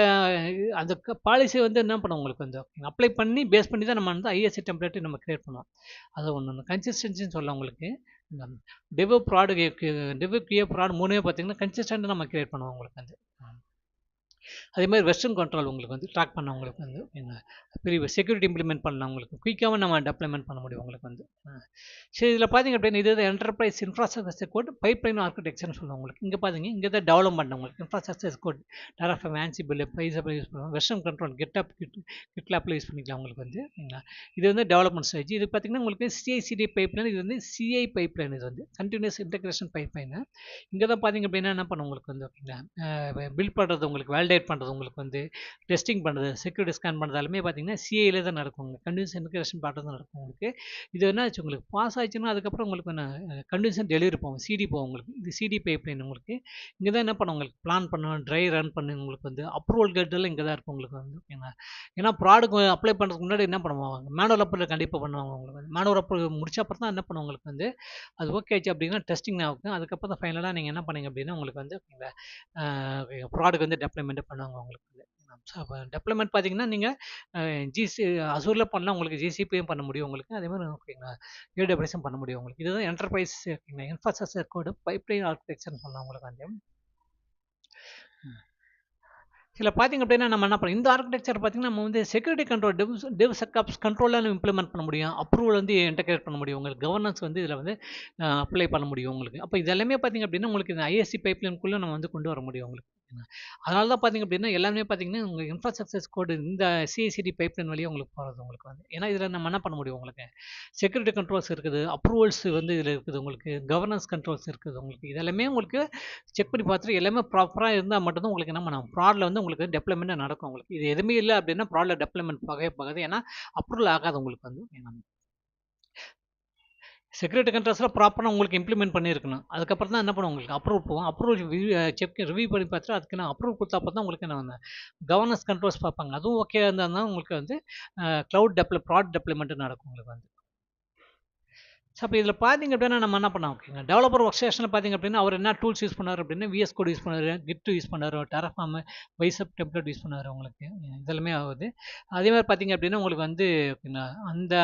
அந்த பாலிசி வந்து என்ன பண்ணும் உங்களுக்கு வந்து அப்ளை பண்ணி பேஸ் பண்ணி தான் நம்ம வந்து ஐஎஸ்சி டெம்ப்ளேட் நம்ம கிரியேட் பண்ணுவோம். அது ஒன்று கன்சிஸ்டன்சின்னு சொல்லலாம் உங்களுக்கு. டெவ் கிரியேட் ப்ராட் 3 பார்த்தீங்கன்னா கன்சிஸ்டன்ட் நம்ம கிரியேட் பண்ணுவோம் உங்களுக்கு வந்து. அதே மாதிரி வெஸ்டர்ன் கண்ட்ரோல் உங்களுக்கு வந்து ட்ராக் பண்ண உங்களுக்கு வந்து பெரிய செக்யூரிட்டி இம்ப்ளிமெண்ட் பண்ணலாம் உங்களுக்கு குயிக்காகவும் நம்ம டெவலப்மெண்ட் பண்ண முடியும் உங்களுக்கு வந்து. சரி இதில் பார்த்தீங்க அப்படின்னா இது என்டர்பிரைஸ் இன்ஃப்ராஸ்ட்ரக்சர் கோட் பைப்லைன் ஆர்கிடெக்சர்னு சொல்லுவாங்க உங்களுக்கு. இங்கே பார்த்தீங்க இங்கே தான் டெவலப்மெண்ட் உங்களுக்கு இன்ஃப்ராஸ்ட்ரக்சர் கோட் டெராஃபார்ம் ஆன்சிபிள் பைசபிள் யூஸ் பண்ணுவோம். வெஸ்டர்ன் கண்ட்ரோல் கிட்லாப்பில் யூஸ் பண்ணிக்கலாம் உங்களுக்கு வந்து. இது வந்து டெவலப்மெண்ட் ஸ்டேஜ். இது பார்த்தீங்கன்னா உங்களுக்கு சிஐசிடி பைப்லைன் இது வந்து சிஐ பைப்லைன் இது வந்து கண்டினியூஸ் இன்டெகிரேஷன் பைப்லைன். இங்கே தான் பார்த்தீங்க அப்படின்னா என்ன பண்ணும் உங்களுக்கு வந்து ஓகேங்களா பில்ட் பண்ணுறது உங்களுக்கு வேலிடேட் பண்ணுறது உங்களுக்கு வந்து டெஸ்டிங் பண்ணுறது செக்யூரிட்டி ஸ்கேன் பண்ணுறது எல்லாமே பார்த்தீங்கன்னா சிஐல தான் நடக்கும் உங்களுக்கு. கண்டினியூஸ் இன்டெகிரேஷன் பார்ட் தான் நடக்கும் உங்களுக்கு. இது என்ன ஆச்சு உங்களுக்கு பாஸ் ஆச்சுன்னா அதுக்கப்புறம் உங்களுக்கு கண்டினியூஸ் டெலிவரி போகும் சிடி போகும் உங்களுக்கு. இது சிடி பைப்லைன் உங்களுக்கு. இங்கே தான் என்ன பண்ணும் உங்களுக்கு பிளான் பண்ணணும் ட்ரை ரன் பண்ணு உங்களுக்கு வந்து அப்ரூவல் கேட்டெல்லாம் இங்கே தான் இருக்கும் உங்களுக்கு வந்து. ஓகேங்களா ஏன்னா ப்ராடக்ட் அப்ளை பண்ணுறதுக்கு முன்னாடி என்ன பண்ணுவாங்க மேனுவல் அப்ரூவல் கண்டிப்பாக பண்ணுவாங்க உங்களுக்கு வந்து. மேனுவல் அப்ரூவல் முடிச்ச அப்புறம் தான் என்ன பண்ணுவோம் உங்களுக்கு வந்து அது ஓகே ஆச்சு அப்படின்னா டெஸ்டிங் ஆகும். அதுக்கப்புறம் தான் ஃபைனலாக நீங்கள் என்ன பண்ணீங்க அப்படின்னா உங்களுக்கு வந்து ப்ராடக்ட் வந்து டெவலப்மெண்ட் பண்ணுவாங்க உங்களுக்கு வந்து. அப்போ டெவலப்மெண்ட் பார்த்தீங்கன்னா நீங்கள் அசூரில் பண்ணால் உங்களுக்கு ஜிசிபியும் பண்ண முடியும் உங்களுக்கு. அதே மாதிரி ஓகேங்களா ஏடபிள்யூஎஸும் பண்ண முடியும் உங்களுக்கு. இதுதான் என்டர்பிரைஸ் இன்ஃப்ராஸ்ட்ரக்சர் கோடு பைப்லைன் ஆர்கிடெக்சர்னு சொல்லலாம் உங்களுக்கு வந்து. இதில் பார்த்தீங்க அப்படின்னா நம்ம என்ன பண்ணோம் இந்த ஆர்கிடெக்சர் பார்த்தீங்கன்னா நம்ம வந்து செக்யூரிட்டி கண்ட்ரோல் டெவ் செக்அப்ஸ் கண்ட்ரோலாக இம்ப்ளிமெண்ட் பண்ண முடியும். அப்ரூவல் வந்து இன்டெகிரேட் பண்ண முடியும் உங்களுக்கு. கவர்னன்ஸ் வந்து இதில் வந்து அப்ளை பண்ண முடியும் உங்களுக்கு. அப்போ இது எல்லாமே பார்த்தீங்க அப்படின்னா உங்களுக்கு இந்த ஐஎஸ்சி பைப்லைனுக்குள்ளே நம்ம வந்து கொண்டு வர முடியும் உங்களுக்கு. அதனால தான் பார்த்தீங்க அப்படின்னா, எல்லாமே பார்த்தீங்கன்னா, உங்க இன்ஃப்ராஸ்ட்ரக்சர்ஸ் கோடு இந்த சிஐசிடி பைப்லைன் வழியா உங்களுக்கு போறது உங்களுக்கு வந்து. ஏன்னா, இதில நம்ம என்ன பண்ண முடியும் உங்களுக்கு? செக்யூரிட்டி கண்ட்ரோல்ஸ் இருக்குது. அப்ரூவல்ஸ் வந்து இதில இருக்குது உங்களுக்கு. கவர்னன்ஸ் கண்ட்ரோல்ஸ் இருக்குது உங்களுக்கு. இதெல்லாமே உங்களுக்கு செக் பண்ணி பார்த்துட்டு எல்லாமே ப்ராப்பரா இருந்தா மட்டும் தான் உங்களுக்கு என்ன பண்ணும், ஃப்ராட்ல வந்து உங்களுக்கு டெப்ளாய்மென்ட் நடக்கும் உங்களுக்கு. இது எதுவுமே இல்ல அப்படின்னா, ஃப்ராட்ல டெப்ளாய்மென்ட் போகவே போகாது. ஏன்னா, அப்ரூவல் ஆகாது உங்களுக்கு வந்து. செக்யூரிட்டி கண்ட்ரோல்ஸ்லாம் ப்ராப்பரா உங்களுக்கு இம்ப்ளிமெண்ட் பண்ணியிருக்கணும். அதுக்கப்புறம் தான் என்ன பண்ணும் உங்களுக்கு அப்ரூவல் போகும். அப்ரூவல் செக் ரிவ்யூ பண்ணி பார்த்துட்டு அதுக்கு நான் அப்ரூவல் கொடுத்தா அப்ப தான் உங்களுக்கு என்ன வந்து கவர்னன்ஸ் கண்ட்ரோல்ஸ் பார்ப்பாங்க. அதுவும் ஓகே இருந்தா தான் உங்களுக்கு வந்து ப்ராட் டெப்ளாய்மென்ட் நடக்கும் உங்களுக்கு வந்து. ஸோ அப்போ இதில பார்த்தீங்க அப்படின்னா, நம்ம என்ன பண்ணோம் ஓகேங்க. டெவலப்பர் ஒர்க் ஸ்டேஷன்ல பார்த்தீங்க அப்படின்னா, அவர் என்ன டூல்ஸ் யூஸ் பண்ணாரு அப்படின்னா, விஎஸ் கோட் யூஸ் பண்ணாரு, கிட் யூஸ் பண்ணாரு, டெரஃபார்ம், பைசெப் டெம்ப்ளேட் யூஸ் பண்ணாரு உங்களுக்கு. இதெல்லாமே ஆகுது. அதே மாரி பார்த்தீங்க அப்படின்னா, உங்களுக்கு வந்து அந்த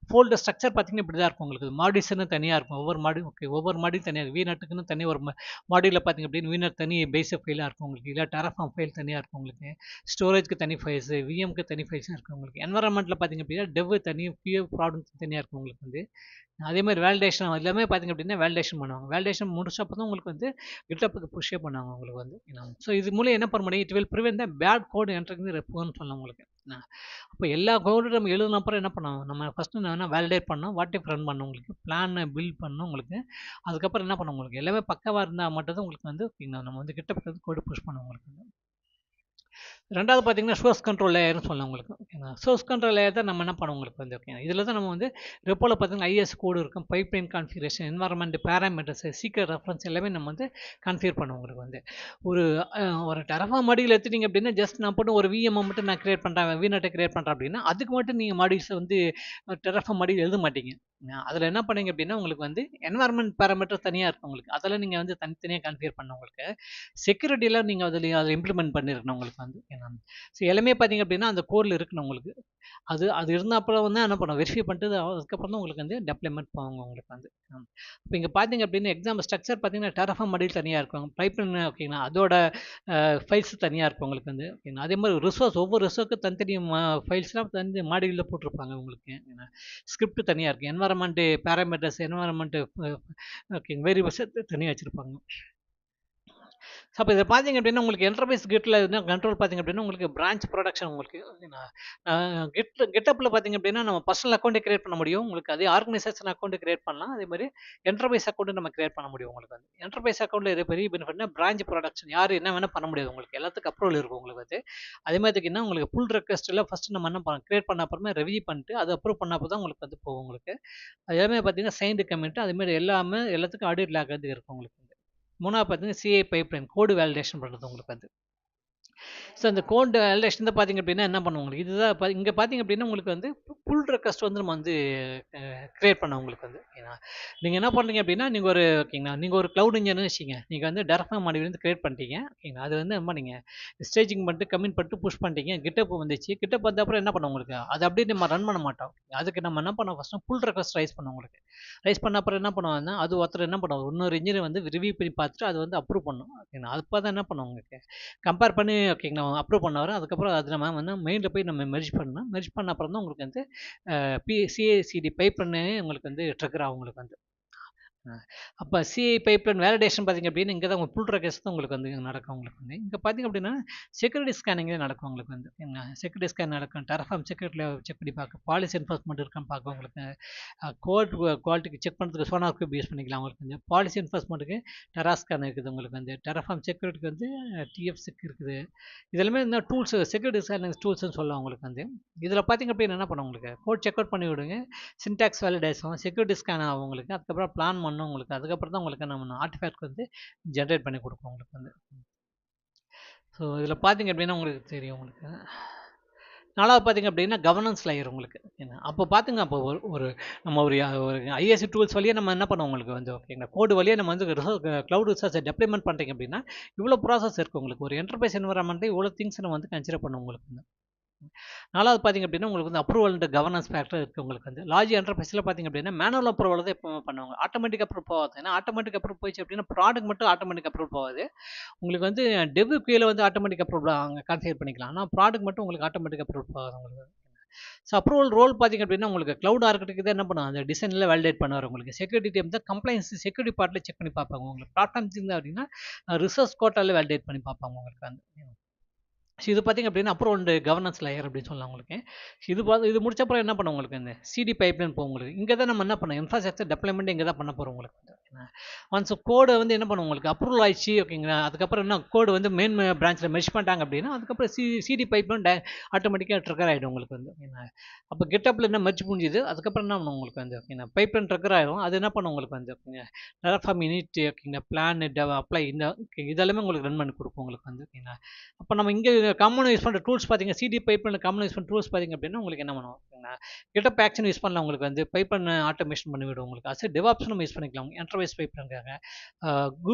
ஃபோல்டர் ஸ்ட்ரக்சர் பார்த்தீங்கன்னா, இப்படி தான் இருக்கும் உங்களுக்கு. மாடியூல்ஸ்ன்னு தனியா இருக்கும். ஒவ்வொரு மாடியும் தனியா இருக்கும். விநெட்டுக்குன்னு தனி ஒரு மாடியூல்ல பார்த்தீங்க அப்படின்னா, விநெட் தனி பைசெப் ஃபைலா இருக்கும் உங்களுக்கு. இல்ல டெரஃபார்ம் ஃபைல் தனியா இருக்கும் உங்களுக்கு. ஸ்டோரேஜ்க்கு தனி ஃபைல்ஸ், விஎம்க்கு தனி ஃபைல்ஸ் இருக்கும் உங்களுக்கு. என்வைரன்மென்ட்ல பார்த்தீங்க அப்படின்னா, டெவ் தனி, பிஎஃப் ப்ராடக்ட்ஸ் தனியா இருக்கும் உங்களுக்கு வந்து. அதே மாதிரி வேலிடேஷன் எல்லாமே பார்த்தீங்க அப்படின்னா வேலிடேஷன் பண்ணுவாங்க. வேலிடேஷன் முடிச்சப்ப தான் உங்களுக்கு வந்து GitHubக்கு புஷ்ஷே பண்ணுவாங்க உங்களுக்கு வந்து. ஸோ இது மூலம் என்ன பண்ண முடியும்? It will prevent the bad code entering the ரெப்போன்னு சொல்லலாம் உங்களுக்கு. அப்போ எல்லா கோடும் நம்ம எழுதின அப்புறம் என்ன பண்ணணும்? நம்ம ஃபர்ஸ்ட்டு என்ன வேலிடேட் பண்ணணும். வாட் இஃப் ரன் பண்ணணும் உங்களுக்கு. பிளான பில்ட் பண்ணணும் உங்களுக்கு. அதுக்கப்புறம் என்ன பண்ணணும் உங்களுக்கு. எல்லாமே பக்காவா இருந்தா மட்டும் தான் உங்களுக்கு வந்து நம்ம வந்து GitHubக்கு வந்து கோடு புஷ் பண்ணுவோம் உங்களுக்கு. ரெண்டாவது பார்த்தீங்கன்னா, சோர்ஸ் கண்ட்ரோல் லேயர்னு சொல்லலாம் உங்களுக்கு. ஓகேங்களா. சோர்ஸ் கண்ட்ரோல் லேயர் தான் நம்ம என்ன பண்ணுவோம் உங்களுக்கு வந்து ஓகேங்களா. இதில தான் நம்ம வந்து ரெப்போல பார்த்தீங்கன்னா, ஐஎஸ் கோடு இருக்கும், pipeline configuration, environment parameters, secret reference எல்லாமே நம்ம வந்து கான்ஃபிகர் பண்ணுவோம் உங்களுக்கு வந்து. ஒரு ஒரு டெரஃபார்ம் மாடியூல் எடுத்துட்டீங்க அப்படின்னா, ஜஸ்ட் நான் போட்டு ஒரு விஎம் மட்டும் நான் கிரியேட் பண்றேன், விநெட்டை கிரியேட் பண்றேன் அப்படின்னா, அதுக்கு மட்டும் நீங்க மாடியூல்ஸ வந்து டெரஃபார்ம் மாடியூல் எழுத மாட்டீங்க. அதில என்ன பண்ணீங்க அப்படின்னா, உங்களுக்கு வந்து என்வைரன்மென்ட் பேராமீட்டர்ஸ் தனியா இருக்கும் உங்களுக்கு. அதெல்லாம் நீங்க வந்து தனித்தனியா கான்ஃபிகர் பண்ணணும் உங்களுக்கு. செக்யூரிட்டிலாம் நீங்க அதில இம்ப்ளிமெண்ட் பண்ணியிருக்கணும் உங்களுக்கு வந்து. ஸோ எல்லாமே பார்த்தீங்க அப்படின்னா, அந்த கோர்ல இருக்கணும் உங்களுக்கு. அது அது இருந்தா அப்புறம் வந்து என்ன பண்ணும் வெரிஃபை பண்ணிட்டு அதுக்கப்புறம் தான் உங்களுக்கு வந்து டெப்ளாய்மென்ட் போவாங்க உங்களுக்கு வந்து. இப்போ இங்க பார்த்தீங்க அப்படின்னா, எக்ஸாம்பிள் ஸ்ட்ரக்சர் பார்த்தீங்கன்னா, டெரஃபார்ம் மாடியூல் தனியா இருக்கும். பைப்லைன் ஓகேங்களா, அதோட ஃபைல்ஸ் தனியா இருக்கும் உங்களுக்கு வந்து. ஓகேங்களா. அதே மாரி ஒவ்வொரு ரிசோர்ஸ்க்கும் தனித்தனி ஃபைல்ஸ்லாம் தனி மாடியூல்ல போட்டிருப்பாங்க உங்களுக்கு. ஸ்கிரிப்ட் தனியா இருக்கு. Environment parameters, environment okay variables தனியா வச்சிருப்பாங்க. ஸோ அப்போ இதை பார்த்தீங்க அப்படின்னா உங்களுக்கு என்டர்பிரைஸ் கிட்டில் என்ன கண்ட்ரோல் பார்த்தீங்க அப்படின்னா உங்களுக்கு பிரான்ச் ப்ரொடக்ஷன் உங்களுக்கு கிட்டப்பில் பார்த்தீங்க அப்படின்னா நம்ம பர்சனல் அக்கௌண்ட்டை கிரியேட் பண்ண முடியும் உங்களுக்கு. அதே ஆர்கனைசேஷன் அக்கௌண்ட் கிரியேட் பண்ணலாம். அதே மாதிரி என்டர்பிரைஸ் அக்கௌண்ட் நம்ம கிரியேட் பண்ண முடியும் உங்களுக்கு வந்து. என்டர்பிரைஸ் அக்கௌண்ட்ல இது பெரிய பெனிஃபிட்னா பிரான்ச் ப்ரொடக்ஷன் யார் என்ன வேணால் பண்ண முடியாது உங்களுக்கு. எல்லாத்துக்கும் அப்ரூவல் இருக்கும் உங்களுக்கு வந்து. அதே மாதிரி என்ன உங்களுக்கு புல் ரெக்வஸ்ட் எல்லாம் ஃபர்ஸ்ட் நம்ம என்ன பண்ண கிரியேட் பண்ண அப்புறமே ரிவ்யூ பண்ணிட்டு அது அப்ரூவ் பண்ணப்போ தான் உங்களுக்கு வந்து போகும் உங்களுக்கு. அது எல்லாமே பார்த்தீங்கன்னா சைன்டு கமெண்ட் அதே மாதிரி எல்லாமே எல்லாத்துக்கும் ஆடிட் லாக் வந்து இருக்கும் உங்களுக்கு. மூணாவது பார்த்தீங்கன்னா சிஏ பைப்லைன் கோடு வேலிடேஷன் பண்ணுறது உங்களுக்கு வந்து. ஸோ அந்த கோட் வேலிடேஷன் தான் பார்த்தீங்க அப்படின்னா என்ன பண்ணுவோம் உங்களுக்கு இதுதான் இங்கே பார்த்தீங்க அப்படின்னா உங்களுக்கு வந்து புல் ரெக்வஸ்ட் வந்து நம்ம வந்து கிரியேட் பண்ண உங்களுக்கு வந்து. ஏன்னா நீங்கள் என்ன பண்ணுறீங்க அப்படின்னா நீங்கள் ஒரு ஓகேங்களா நீங்கள் ஒரு க்ளவுட் இன்ஜினியர்னு வச்சிங்க. நீங்கள் வந்து டெரஃபார்ம் மாடியூல் வந்து கிரியேட் பண்ணிட்டீங்க ஓகேங்களா. அது வந்து என்ன நீங்கள் ஸ்டேஜிங் பண்ணிட்டு கமெண்ட் பண்ணிட்டு புஷ் பண்ணிட்டீங்க. கிட்டப் வந்துச்சு. கிட்டப் வந்த அப்புறம் என்ன பண்ணுவோம் உங்களுக்கு அது அப்படியே நம்ம ரன் பண்ண மாட்டோம். அதுக்கு நம்ம என்ன பண்ணோம் ஃபஸ்ட்டு புல் ரெக்வஸ்ட் ரைஸ் பண்ணோம் உங்களுக்கு. ரைஸ் பண்ண அப்புறம் என்ன பண்ணுவாங்கன்னா அது ஒருத்தர் என்ன பண்ணுவாங்க இன்னொரு இன்ஜினியர் வந்து ரிவ்யூ பண்ணி பார்த்துட்டு அது வந்து அப்ரூவ் பண்ணும் ஓகேங்களா. அப்போ தான் என்ன பண்ணுவோம் உங்களுக்கு கம்பேர் பண்ணி ஓகேங்களா அப்ரூவ் பண்ணவரை அதுக்கப்புறம் அது நம்ம வந்து மெயிலில் போய் நம்ம மெர்ஜ் பண்ணணும். மெர்ஜ் பண்ண அப்புறம் தான் உங்களுக்கு வந்து சிஏசிடி பைப் பண்ணி உங்களுக்கு வந்து ட்ரிகர் ஆகும் உங்களுக்கு வந்து. அப்போ சிஐ பைப்லைன் வேலிடேஷன் பார்த்தீங்க அப்படின்னா இங்கே தான் உங்கள் புல் ரெக்வஸ்ட் தான் உங்களுக்கு வந்து நடக்கும் உங்களுக்கு வந்து. இங்கே பார்த்தீங்க அப்படின்னா செக்யூரிட்டி ஸ்கேனிங்கே நடக்கும் உங்களுக்கு வந்து. செக்யூரிட்டி ஸ்கேன் நடக்கும். டெரஃபார்ம் செக்யூரிட்டியில் செக் பண்ணி பார்க்க பாலிசி என்ஃபோர்ஸ்மெண்ட் இருக்கான்னு பார்க்க உங்களுக்கு. கோட் குவாலிட்டிக்கு செக் பண்ணுறதுக்கு சோனார் கியூப் யூஸ் பண்ணிக்கலாம் உங்களுக்கு வந்து. பாலிசி என்ஃபோர்ஸ்மெண்ட்டுக்கு டெராஸ்கேன் இருக்குது உங்களுக்கு வந்து. டெரஃபார்ம் செக்யூரிட்டிக்கு வந்து டிஎஃப் செக் இருக்குது. இதெல்லாமே இந்த டூல்ஸ் செக்யூரிட்டி ஸ்கேனிங் டூல்ஸ்னு சொல்லலாம் உங்களுக்கு வந்து. இதில் பார்த்தீங்க அப்படின்னா என்ன பண்ணும் உங்களுக்கு கோட் செக் அவுட் பண்ணி விடுங்க. சின்டாக்ஸ் வேலிடேஷன் செக்யூரிட்டி ஸ்கேன் ஆகும் உங்களுக்கு. அதுக்கப்புறம் பிளான் பண்ணணும் உங்களுக்கு. அதுக்கப்புறம் தான் உங்களுக்கு நம்ம ஆர்டிஃபேக்ட் வந்து ஜென்ரேட் பண்ணி கொடுக்கும் உங்களுக்கு வந்து. ஸோ இதில் பார்த்தீங்க அப்படின்னா உங்களுக்கு தெரியும் உங்களுக்கு. நாலாவது பார்த்தீங்க அப்படின்னா கவர்னன்ஸ் லேயர் உங்களுக்கு. என்ன அப்போ பார்த்துங்க அப்போ ஒரு நம்ம ஒரு ஐஎஸ்சி டூல்ஸ் வழியாக நம்ம என்ன பண்ணுவோம் உங்களுக்கு வந்து ஓகேங்களா கோடு வழியாக நம்ம வந்து க்ளவுட் ரிசோர்ஸை டெப்ளாய்மெண்ட் பண்ணுறீங்க அப்படின்னா இவ்வளோ ப்ராசஸ் இருக்குது உங்களுக்கு. ஒரு என்டர்பிரைஸ் என்வரான்மெண்ட்டு இவ்வளோ திங்ஸ் நம்ம வந்து கன்சிடர் பண்ணுவோம் உங்களுக்கு வந்து. நாலாவது பார்த்தீங்க அப்படின்னா உங்களுக்கு வந்து அப்ரூவல் அண்ட் கவர்னன்ஸ் ஃபேக்டர் இருக்குது உங்களுக்கு வந்து. லார்ஜ் என்டர்பிரைஸில் பார்த்தீங்க அப்படின்னா மேனுவல் அப்ரூவல் தான் எப்போ பண்ணுவாங்க. ஆட்டோமேட்டிக் அப்ரூவ் போகாது. ஏன்னா ஆட்டோமேட்டிக் அப்ரூவ் போயிடுச்சு அப்படின்னா ப்ராடக்ட் மட்டும் ஆட்டோமேட்டிக் அப்ரூவ் போகாது. உங்களுக்கு வந்து டெவ் கீழே வந்து ஆட்டோமேட்டிக் அப்ரூவ் அங்கே கான்ஃபிகர் பண்ணிக்கலாம். ஆனால் ப்ராடக்ட் மட்டும் உங்களுக்கு ஆட்டோமேட்டிக் அப்ரூவ் போகாது உங்களுக்கு. ஸோ அப்ரூவல் ரோல் பார்த்தீங்க அப்படின்னா உங்களுக்கு க்ளவுட் ஆர்கிடெக்ட் தான் என்ன பண்ணும் அந்த டிசைனில் வேலிடேட் பண்ணுவார் உங்களுக்கு செக்யூரிட்டி டீம் தான் கம்ப்ளைன்ஸ் செக்யூரிட்டி பார்ட்டில் செக் பண்ணி பார்ப்பாங்க உங்களுக்கு பிளாட்ஃபார்ம் இருந்தால் அப்படின்னா ரிசர்ச் கோட்டாவில் வேலிடேட் பண்ணி பார்ப்பாங்க உங்களுக்கு அந்த ஸோ இது பார்த்தீங்க அப்படின்னா அப்புறம் ஒன்று கவர்னன்ஸ் லேயர் அப்படின்னு சொல்லலாம் உங்களுக்கு இது முடிச்ச அப்புறம் என்ன பண்ணும் உங்களுக்கு இந்த சிடி பைப்லைன் போகும் உங்களுக்கு இங்கே தான் நம்ம என்ன பண்ணோம் இன்ஃப்ராஸ்ட்ரக்சர் டெவலப்மெண்ட் இங்கே தான் பண்ண போகிறோம் உங்களுக்கு ஒன்ஸ் கோடு வந்து என்ன பண்ணும் உங்களுக்கு அப்ரூவல் ஆயிடுச்சு ஓகேங்களா அதுக்கப்புறம் என்ன கோடு வந்து மெயின் பிரான்ச்சில் மெஷ் பண்ணிட்டாங்க அப்படின்னா அதுக்கப்புறம் சிடி பைப்லைன் ஆட்டோமேட்டிக்காக ட்ரிகர் ஆகிடும் உங்களுக்கு வந்து ஓகேங்களா அப்போ கிட்டப்பில் என்ன மெர்ஜ் முடிஞ்சுது அதுக்கப்புறம் என்ன பண்ணும் உங்களுக்கு வந்து ஓகேங்களா பைப்லைன் ட்ரிகர் ஆகிடும் அது என்ன பண்ணும் உங்களுக்கு வந்து ஓகேங்க டெராஃபார்ம் யூனிட் ஓகேங்களா பிளான் அப்ளை இந்த இதெல்லாமே உங்களுக்கு ரன் பண்ணி கொடுக்கும் உங்களுக்கு வந்து ஓகேங்களா அப்போ நம்ம இங்கே காமனாக யூஸ் பண்ணுற டூல்ஸ் பார்த்தீங்க சிடி பைப்லைன் காமனாக யூஸ் பண்ணுற டூல்ஸ் பார்த்தீங்க அப்படின்னா உங்களுக்கு என்ன பண்ணுவோம் கிட்டப் ஆக்ஷன் யூஸ் பண்ணலாம் உங்களுக்கு வந்து பைப்லைன் ஆட்டோமேஷன் பண்ணி விடும் உங்களுக்கு அது டெவாப்ஸ் நம்ம யூஸ் பண்ணிக்கலாம் என்டர்வைஸ் பைப்லைனுக்காக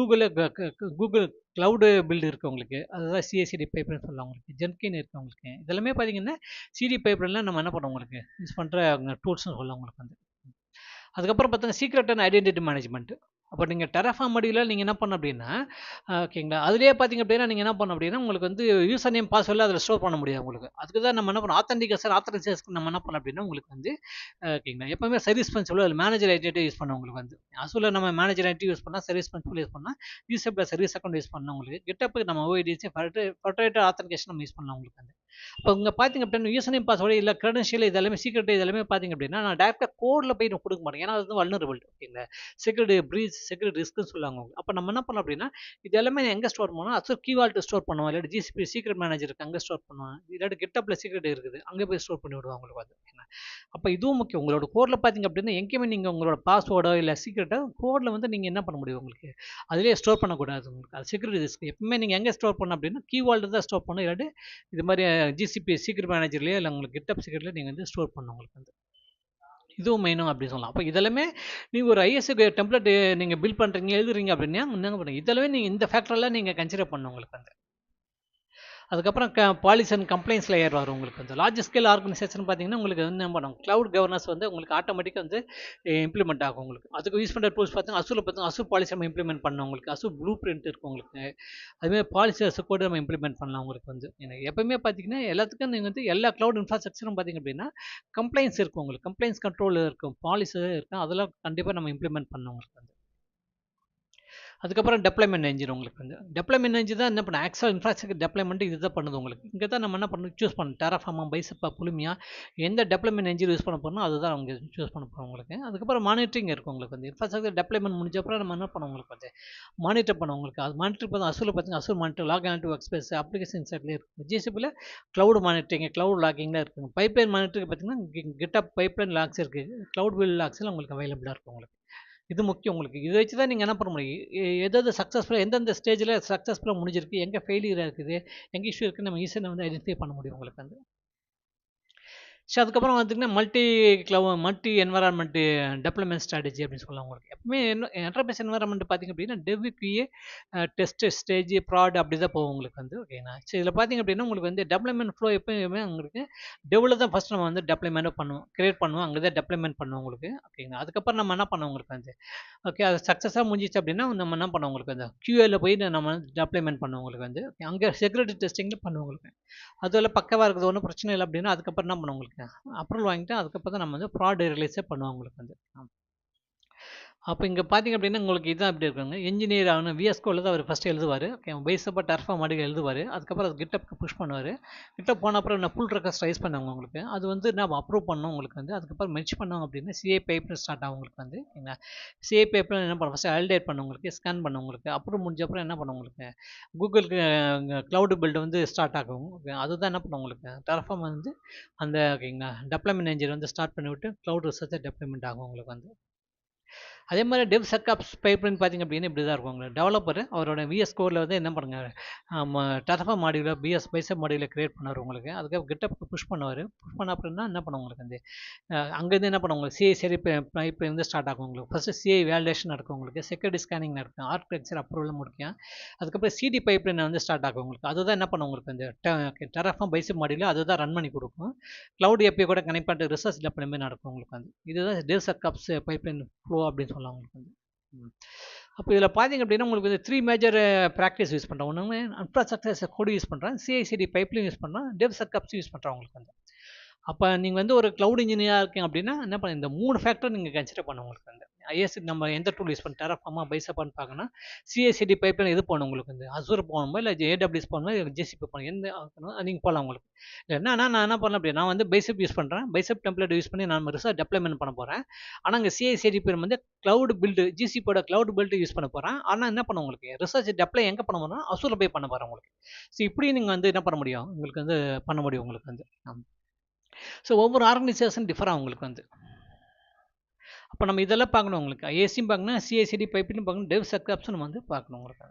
கூகுள் க்ளவுடு பில்டு இருக்குது உங்களுக்கு அதுதான் சிஐசிடி பைப்லைன் சொல்லலாம் உங்களுக்கு ஜென்கின் இருக்குது உங்களுக்கு இதெல்லாமே பார்த்தீங்கன்னா சிடி பைப்லைனில் நம்ம என்ன பண்ணுவோம் உங்களுக்கு யூஸ் பண்ணுற டூல்ஸ்னு சொல்லலாம் உங்களுக்கு வந்து அதுக்கப்புறம் பார்த்தீங்கன்னா சீக்ரெட் அண்ட் ஐடென்டிட்டி மேனேஜ்மெண்ட் அப்போ நீங்கள் டெராஃபார்ம் அடியில் நீங்கள் என்ன பண்ண அப்படின்னா ஓகேங்களா அதுலேயே பார்த்தீங்க அப்படின்னா நீங்கள் என்ன பண்ண அப்படின்னா உங்களுக்கு வந்து யூசர் நேம் பாஸ்வேர்டில் அதில் ஸ்டோர் பண்ண முடியாது உங்களுக்கு அதுக்கு தான் நம்ம என்ன பண்ணோம் ஆத்தன்டிகேஷன் நம்ம என்ன பண்ணோம் அப்படின்னா உங்களுக்கு வந்து ஓகேங்களா எப்பவுமே சர்வீஸ் பன்சிபிள் அதில் மேனேஜர் ஐடென்டி யூஸ் பண்ணோம் உங்களுக்கு வந்து அசூலில் நம்ம மேனேஜர் ஐடென்டி யூஸ் பண்ணால் சர்வீஸ் பன்சிபிள் யூஸ் பண்ணால் யூசப்பில் சர்வீஸ் அக்கௌண்ட் யூஸ் பண்ணோம் உங்களுக்கு கிட்டப்புக்கு நம்ம ஓடிசி ஃபர்டரேட்டர் ஆத்தன்டிகேஷன் நம்ம யூஸ் பண்ணலாம் உங்களுக்கு வந்து இப்போ இங்கே பார்த்தீங்க அப்படின்னா யூசர் நேம் பாஸ்வேர்டு இல்லை கிரெடென்ஷியல் இதெல்லாமே சீக்ரெட் இதெல்லாமே பார்த்தீங்க அப்படின்னா நான் டேரெக்டாக கோடில் போய் நான் கொடுக்க மாட்டேன் ஏன்னா அது வந்து வல்னரபிள் ஓகேங்களா செக்யூரிட்டி ப்ரீச் செக்யூரிட்டி ரிஸ்க்குன்னு சொல்லுவாங்க அப்போ நம்ம என்ன பண்ணோம் அப்படின்னா இது எல்லாமே எங்கே ஸ்டோர் பண்ணுவோம் அது கீவால்ட்டு ஸ்டோர் பண்ணுவோம் இல்லாட்டி ஜிசிபி சீக்ரெட் மேனேஜர் இருக்குது அங்கே ஸ்டோர் பண்ணுவோம் இல்லாட்டி கிட்டப்பில் சீக்ரெட் இருக்குது அங்கே போய் ஸ்டோர் பண்ணி விடுவாங்க உங்களுக்கு வந்து அப்போ இதுவும் முக்கியம் உங்களோட கோடில் பார்த்தீங்க அப்படின்னா எங்கேயுமே நீங்கள் உங்களோட பாஸ்வேர்டோ இல்லை சீக்ரெட்டோ கோடில் வந்து நீங்கள் என்ன பண்ண முடியும் உங்களுக்கு அதிலே ஸ்டோர் பண்ணக்கூடாது உங்களுக்கு அது செக்யூரிட்டி ரிஸ்க் எப்பவுமே நீங்கள் எங்கே ஸ்டோர் பண்ணணும் அப்படின்னா கீவால்ட்டு தான் ஸ்டோர் பண்ணணும் இல்லாட்டி இது மாதிரி ஜிசிபி சீக்ரெட் மேனேஜர்லேயே இல்லை உங்களுக்கு கிட்டப் சீக்ரெட்லேயே நீங்கள் வந்து ஸ்டோர் பண்ணணும் உங்களுக்கு வந்து இதுவும் மெயினும் அப்படின்னு சொல்லலாம் அப்போ இதெல்லாமே நீங்கள் ஒரு ஐஎஸ்க்கு டெம்ப்ளேட் நீங்கள் பில் பண்ணுறீங்க எழுதுறீங்க அப்படின்னா என்னங்க பண்ணுங்க இதெல்லாமே நீங்கள் இந்த ஃபேக்டரெல்லாம் நீங்கள் கன்சிடர் பண்ணணும் உங்களுக்கு வந்து அதுக்கப்புறம் பாலிசி அண்ட் கம்ப்ளைண்ட்ஸ் லேயர் வரும் உங்களுக்கு வந்து லார்ஜ் ஸ்கேல் ஆர்கனைசேஷன் பார்த்தீங்கன்னா உங்களுக்கு வந்து என்ன பண்ணும் க்ளவுட் கவர்னன்ஸ் வந்து உங்களுக்கு ஆட்டோமேட்டிக்காக வந்து இம்ப்ளிமெண்ட் ஆகும் உங்களுக்கு அதுக்கு யூஸ் பண்ணுற டூல்ஸ் பார்த்தீங்கன்னா அசூர் பாலிசி நம்ம இம்ப்ளிமெண்ட் பண்ணோம் உங்களுக்கு அசூர் ப்ளூ பிரிண்ட் இருக்கும் உங்களுக்கு அதுமாதிரி பாலிசி கூட நம்ம இம்ப்ளிமெண்ட் பண்ணலாம் உங்களுக்கு வந்து எனக்கு எப்பவுமே பார்த்தீங்கன்னா எல்லாத்துக்கும் நீங்கள் வந்து எல்லா க்ளவுட் இன்ஃப்ராஸ்ட்ரக்சரும் பார்த்தீங்க அப்படின்னா கம்ப்ளைண்ட்ஸ் இருக்கும் உங்களுக்கு கம்ப்ளைண்ட்ஸ் கண்ட்ரோல் இருக்கும் பாலிசி இருக்கும் அதெல்லாம் கண்டிப்பாக நம்ம இம்ப்ளிமெண்ட் பண்ணோம் உங்களுக்கு வந்து அதுக்கப்புறம் டெப்ளாய்மெண்ட் என்ஜின் உங்களுக்கு வந்து டெப்ளாய்மெண்ட் என்ஜின் தான் என்ன பண்ண ஆக்சுவல் இன்ஃப்ராஸ்ட்ரக்சர் டெப்ளாய்மெண்ட் இது தான் பண்ணுது உங்களுக்கு இங்கே தான் நம்ம என்ன பண்ணணும் சூஸ் பண்ணணும் டெராஃபார்மா பைசப்பா புளுமியா எந்த டெப்ளாய்மெண்ட் என்ஜின் யூஸ் பண்ண போகிறோம் அதுதான் அவங்க சூஸ் பண்ண போகிறோம் உங்களுக்கு அதுக்கப்புறம் மானிட்டரிங் இருக்கும் உங்களுக்கு வந்து இன்ஃப்ராஸ்ட்ரக்சர் டெப்ளாய்மெண்ட் முடிஞ்ச அப்புறம் நம்ம என்ன பண்ணோம் உங்களுக்கு வந்து மானிட்டர் பண்ணோம் உங்களுக்கு அது மானிட்டர் பண்ண அசூல் பார்த்தீங்கன்னா Azure monitor log on to express application சைட்லேயே இருக்கும் ஜிசிபியில் க்ளவுட் மானிட்டரிங் க்ளவுட் லாக்கிங்கில் இருக்குங்க பைப்லைன் மானிட்டருக்கு பார்த்தீங்கன்னா கிட்டப் பைப்லைன் லாக்ஸ் இருக்குது க்ளவுட் பில் லாக்ஸில் உங்களுக்கு அவைலபிளாக இருக்கும் உங்களுக்கு இது முக்கியம் உங்களுக்கு இதை வச்சு தான் நீங்கள் என்ன பண்ண முடியும் எதாவது சக்ஸஸ்ஃபுல்லாக எந்தெந்த ஸ்டேஜில் சக்ஸஸ்ஃபுல்லாக முடிஞ்சிருக்கு எங்கே ஃபெயிலியர் இருக்குது எங்கே இஷ்யூ இருக்குன்னு நம்ம ஈஸியாக வந்து ஐடென்டிஃபை பண்ண முடியும் உங்களுக்கு வந்து ஸோ அதுக்கப்புறம் பார்த்திங்கன்னா மல்டி என்வரான்மெண்ட் டெவலப்மெண்ட் ஸ்ட்ராட்டஜி அப்படின்னு சொல்லலாம் உங்களுக்கு எப்பவுமே என்டர்பிரைஸ் என்வரான்மெண்ட் பார்த்திங்க அப்படின்னா டெவ்விக்கு டெஸ்ட் ஸ்டேஜ் ப்ராட் அப்படி தான் போகும் உங்களுக்கு வந்து ஓகேங்களா ஸோ இதில் பார்த்திங்க அப்படின்னா உங்களுக்கு வந்து டெவலப்மெண்ட் ஃப்ளோ எப்போயுமே உங்களுக்கு டெவலப் தான் ஃபஸ்ட் நம்ம வந்து டெவலப்மெண்ட் பண்ணுவோம் கிரியேட் பண்ணுவோம் அங்கே தான் டெவலப்மெண்ட் பண்ணுவோம் உங்களுக்கு ஓகேங்களா அதுக்கப்புறம் நம்ம என்ன பண்ணுவோம் உங்களுக்கு வந்து ஓகே அது சக்ஸஸாக முடிஞ்சிச்சு அப்படின்னா நம்ம என்ன பண்ணுவோம் உங்களுக்கு வந்து QAல போய் நம்ம டெவலப்மெண்ட் பண்ணுவோம் உங்களுக்கு வந்து அங்கே செக்யூரிட்டி டெஸ்டிங்கில் பண்ணுவோம் உங்களுக்கு அதில் பக்கவாக இருக்குது ஒன்றும் பிரச்சனை இல்லை அப்படின்னா அதுக்கப்புறம் என்ன பண்ணுவோம் உங்களுக்கு அப்ரூவல் வாங்கிட்டு அதுக்கப்புறம் தான் நம்ம வந்து ப்ராட் ரிலீஸே பண்ணுவோம் உங்களுக்கு வந்து அப்போ இங்கே பார்த்தீங்க அப்படின்னா உங்களுக்கு இதான் அப்படி இருக்காங்க இன்ஜினியர் ஆகணும் VS Code தான் அவர் ஃபஸ்ட்டு எழுதுவார் ஓகே பேஸப்பா டெராஃபார்ம் மாடியில் எழுதுவார் அதுக்கப்புறம் அது கிட்டப்க்கு புஷ் பண்ணுவார் கிட்டப் போன அப்புறம் நான் புல் ரெக்வஸ்ட் ரைஸ் பண்ணுவாங்க உங்களுக்கு அது வந்து நான் அப்ரூவ் பண்ணோம் உங்களுக்கு வந்து அதுக்கப்புறம் மெர்ஜ் பண்ணோம் அப்படின்னா CA பைப்லைன் ஸ்டார்ட் ஆகும் உங்களுக்கு வந்து என்ன CA பைப்லைன் என்ன பண்ணுவோம் ஃபஸ்ட்டு வேலிடேட் பண்ண உங்களுக்கு ஸ்கேன் பண்ண உங்களுக்கு அப்புறம் முடிஞ்ச அப்புறம் என்ன பண்ணுவோம் உங்களுக்கு கூகுளுக்கு க்ளவுடு பில்டு வந்து ஸ்டார்ட் ஆகும் ஓகே அதுதான் என்ன பண்ணுவோம் உங்களுக்கு டெராஃபார்ம் வந்து அந்த ஓகேங்களா டெவலப்மெண்ட் என்ஜின் வந்து ஸ்டார்ட் பண்ணிவிட்டு க்ளவுட் ரிசர்ச் டெவலப்மெண்ட் ஆகும் உங்களுக்கு வந்து அதே மாதிரி DevSecOps பைப்லைன் பார்த்திங்க அப்படின்னா இப்படி தான் இருக்கும் உங்களுக்கு டெவலப்பர் அவரோட VS Codeல வந்து என்ன பண்ணுங்க டெராஃபார்ம் மாடியூலில் பைசப் மாடியூலில் கிரியேட் பண்ணுவார் உங்களுக்கு அதுக்கப்புறம் கிட்டப்புக்கு புஷ் பண்ணுவார் புஷ் பண்ண அப்படின்னா என்ன பண்ணுவோம் உங்களுக்கு வந்து அங்கேருந்து என்ன பண்ணுவோம் உங்களுக்கு CI பைப்லைன் வந்து ஸ்டார்ட் ஆகும் உங்களுக்கு ஃபஸ்ட்டு CI வேலிடேஷன் நடக்கும் உங்களுக்கு செக்யூரிட்டி ஸ்கேனிங் நடக்கும் ஆர்கிடெக்சர் அப்ரூவல் முடிக்கும் அதுக்கப்புறம் CD பைப்லைன் வந்து ஸ்டார்ட் ஆகும் உங்களுக்கு அதுதான் என்ன பண்ணுவோம் உங்களுக்கு வந்து டெராஃபார்ம் பைசப் மாடியூலில் அதுதான் ரன் பண்ணி கொடுக்கும் க்ளவுட் API கூட கனெக்ட் பண்ணிட்டு ரிசர்ச் டெவலப்மெண்ட் நடக்கும் உங்களுக்கு வந்து இதுதான் DevSecOps பைப்லைன் ஃப்ளோ அப்படின்னு சொல்லலாம் உங்களுக்கு வந்து அப்போ இதில் பார்த்தீங்க அப்படின்னா உங்களுக்கு வந்து 3 மேஜர் ப்ராக்டிஸ் யூஸ் பண்ணுறோம் ஒன்று இன்ஃப்ராஸ்ட்ரக்சர் கோடு யூஸ் பண்ணுறேன் CI/CD பைப்லைன் யூஸ் பண்ணுறேன் DevSecOps யூஸ் பண்ணுறேன் உங்களுக்கு வந்து அப்போ நீங்கள் வந்து ஒரு க்ளவுட் இன்ஜினியராக இருக்கீங்க அப்படின்னா என்ன பண்ண இந்த 3 ஃபேக்டர் நீங்கள் கன்சிடர் பண்ண உங்களுக்கு வந்து ஐஎஸ்சி நம்ம எந்த டூல் யூஸ் பண்ண டெராஃபார்மா பைசப்பான்னு பார்க்கணும்னா சிஎஸ்சிடி பைப்பில் எது போகணும் உங்களுக்கு வந்து அசூர் போகணுமா இல்லை ஏடபிள்யூஎஸ் போகணுமா இல்லை ஜிசிபி போகணும் எந்த நீங்கள் போகலாம் உங்களுக்கு என்னன்னா நான் என்ன பண்ணல அப்படி நான் வந்து பைசப் யூஸ் பண்ணுறேன் பைசப் டெம்ப்ளேட் யூஸ் பண்ணி நான் ரிசர்ச் டெப்ளாய்மெண்ட் பண்ண போகிறேன் ஆனால் அங்கே சிஐசிடி பேர் வந்து க்ளவுட் பில்டு ஜிசிபியோட க்ளவுட் பில்டு யூஸ் பண்ண போகிறேன் ஆனால் என்ன பண்ண உங்களுக்கு ரிசர்ச் டெப்ளை எங்கே பண்ண போகிறோம் அசூரில் போய் பண்ண போகிறேன் உங்களுக்கு ஸோ இப்படி நீங்கள் வந்து என்ன பண்ண முடியும் உங்களுக்கு வந்து பண்ண முடியும் உங்களுக்கு வந்து ஸோ ஒவ்வொரு ஆர்கனைசேஷன் டிஃபர் ஆகும் உங்களுக்கு வந்து அப்போ நம்ம இதெல்லாம் பார்க்கணும் உங்களுக்கு ஐஏசியும் பார்க்கணும் சிஐசிடி பைப்பின்னு பார்க்கணும் டெவ் சப்ஸ்கிரிப்ஷன் வந்து பார்க்கணும் உங்களுக்கு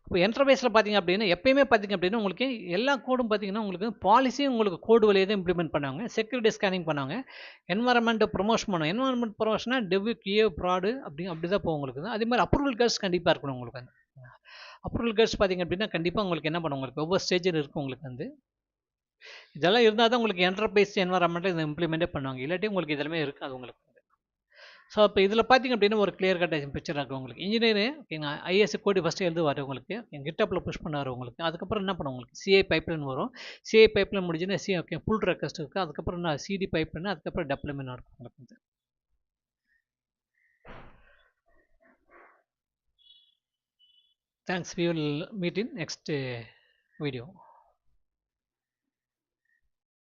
இப்போ என்டர்பிரைஸில் பார்த்தீங்க அப்படின்னா எப்பயுமே பார்த்தீங்க அப்படின்னா உங்களுக்கு எல்லா கோடும் பார்த்தீங்கன்னா உங்களுக்கு பாலிசியும் உங்களுக்கு கோடு வழியாக தான் இம்ப்ளிமெண்ட் பண்ணுவாங்க செக்யூரிட்டி ஸ்கேனிங் பண்ணுவாங்க என்வரன்மெண்ட் ப்ரொமோஷன் பண்ணுவாங்க என்வரன்மெண்ட் ப்ரொமோஷனாக டெவ் கியோ ப்ராடு அப்படி தான் போகும் உங்களுக்கு அதே மாதிரி அப்ரூவல் கேர்ஸ் கண்டிப்பாக இருக்கணும் உங்களுக்கு வந்து அப்ரூவல் கேர்ஸ் பார்த்தீங்க அப்படின்னா கண்டிப்பாக உங்களுக்கு என்ன பண்ணும் உங்களுக்கு ஒவ்வொரு ஸ்டேஜில் இருக்கும் உங்களுக்கு வந்து இதெல்லாம் இருந்தால் தான் உங்களுக்கு என்டர்பிரைஸ் என்வரன்மெண்ட்டில் இதை இம்ப்ளிமெண்ட்டே பண்ணுவாங்க இல்லாட்டி உங்களுக்கு இதெல்லாமே இருக்காது உங்களுக்கு ஸோ இப்போ இதில் பார்த்தீங்க அப்படின்னா ஒரு கிளியர் கட் பிக்சர் இருக்கும் உங்களுக்கு இன்ஜினியரிங் ஓகேங்க ஐஎஸ்சி கோடி ஃபஸ்ட்டு எழுதுவார் உங்களுக்கு கிட்டப்பில் புஷ் பண்ணார் உங்களுக்கு அதுக்கப்புறம் என்ன பண்ணும் உங்களுக்கு சிஐ பைப்லைன் வரும் சிஐ பைப்லைன் முடிஞ்சுன்னா ஓகே புல் ரெக்வஸ்ட் இருக்குது அதுக்கப்புறம் என்ன சிடி பைப்லைன் அதுக்கப்புறம் டெப்ளாய்மெண்ட் இருக்கும் உங்களுக்கு வந்து thanks we will meet in next video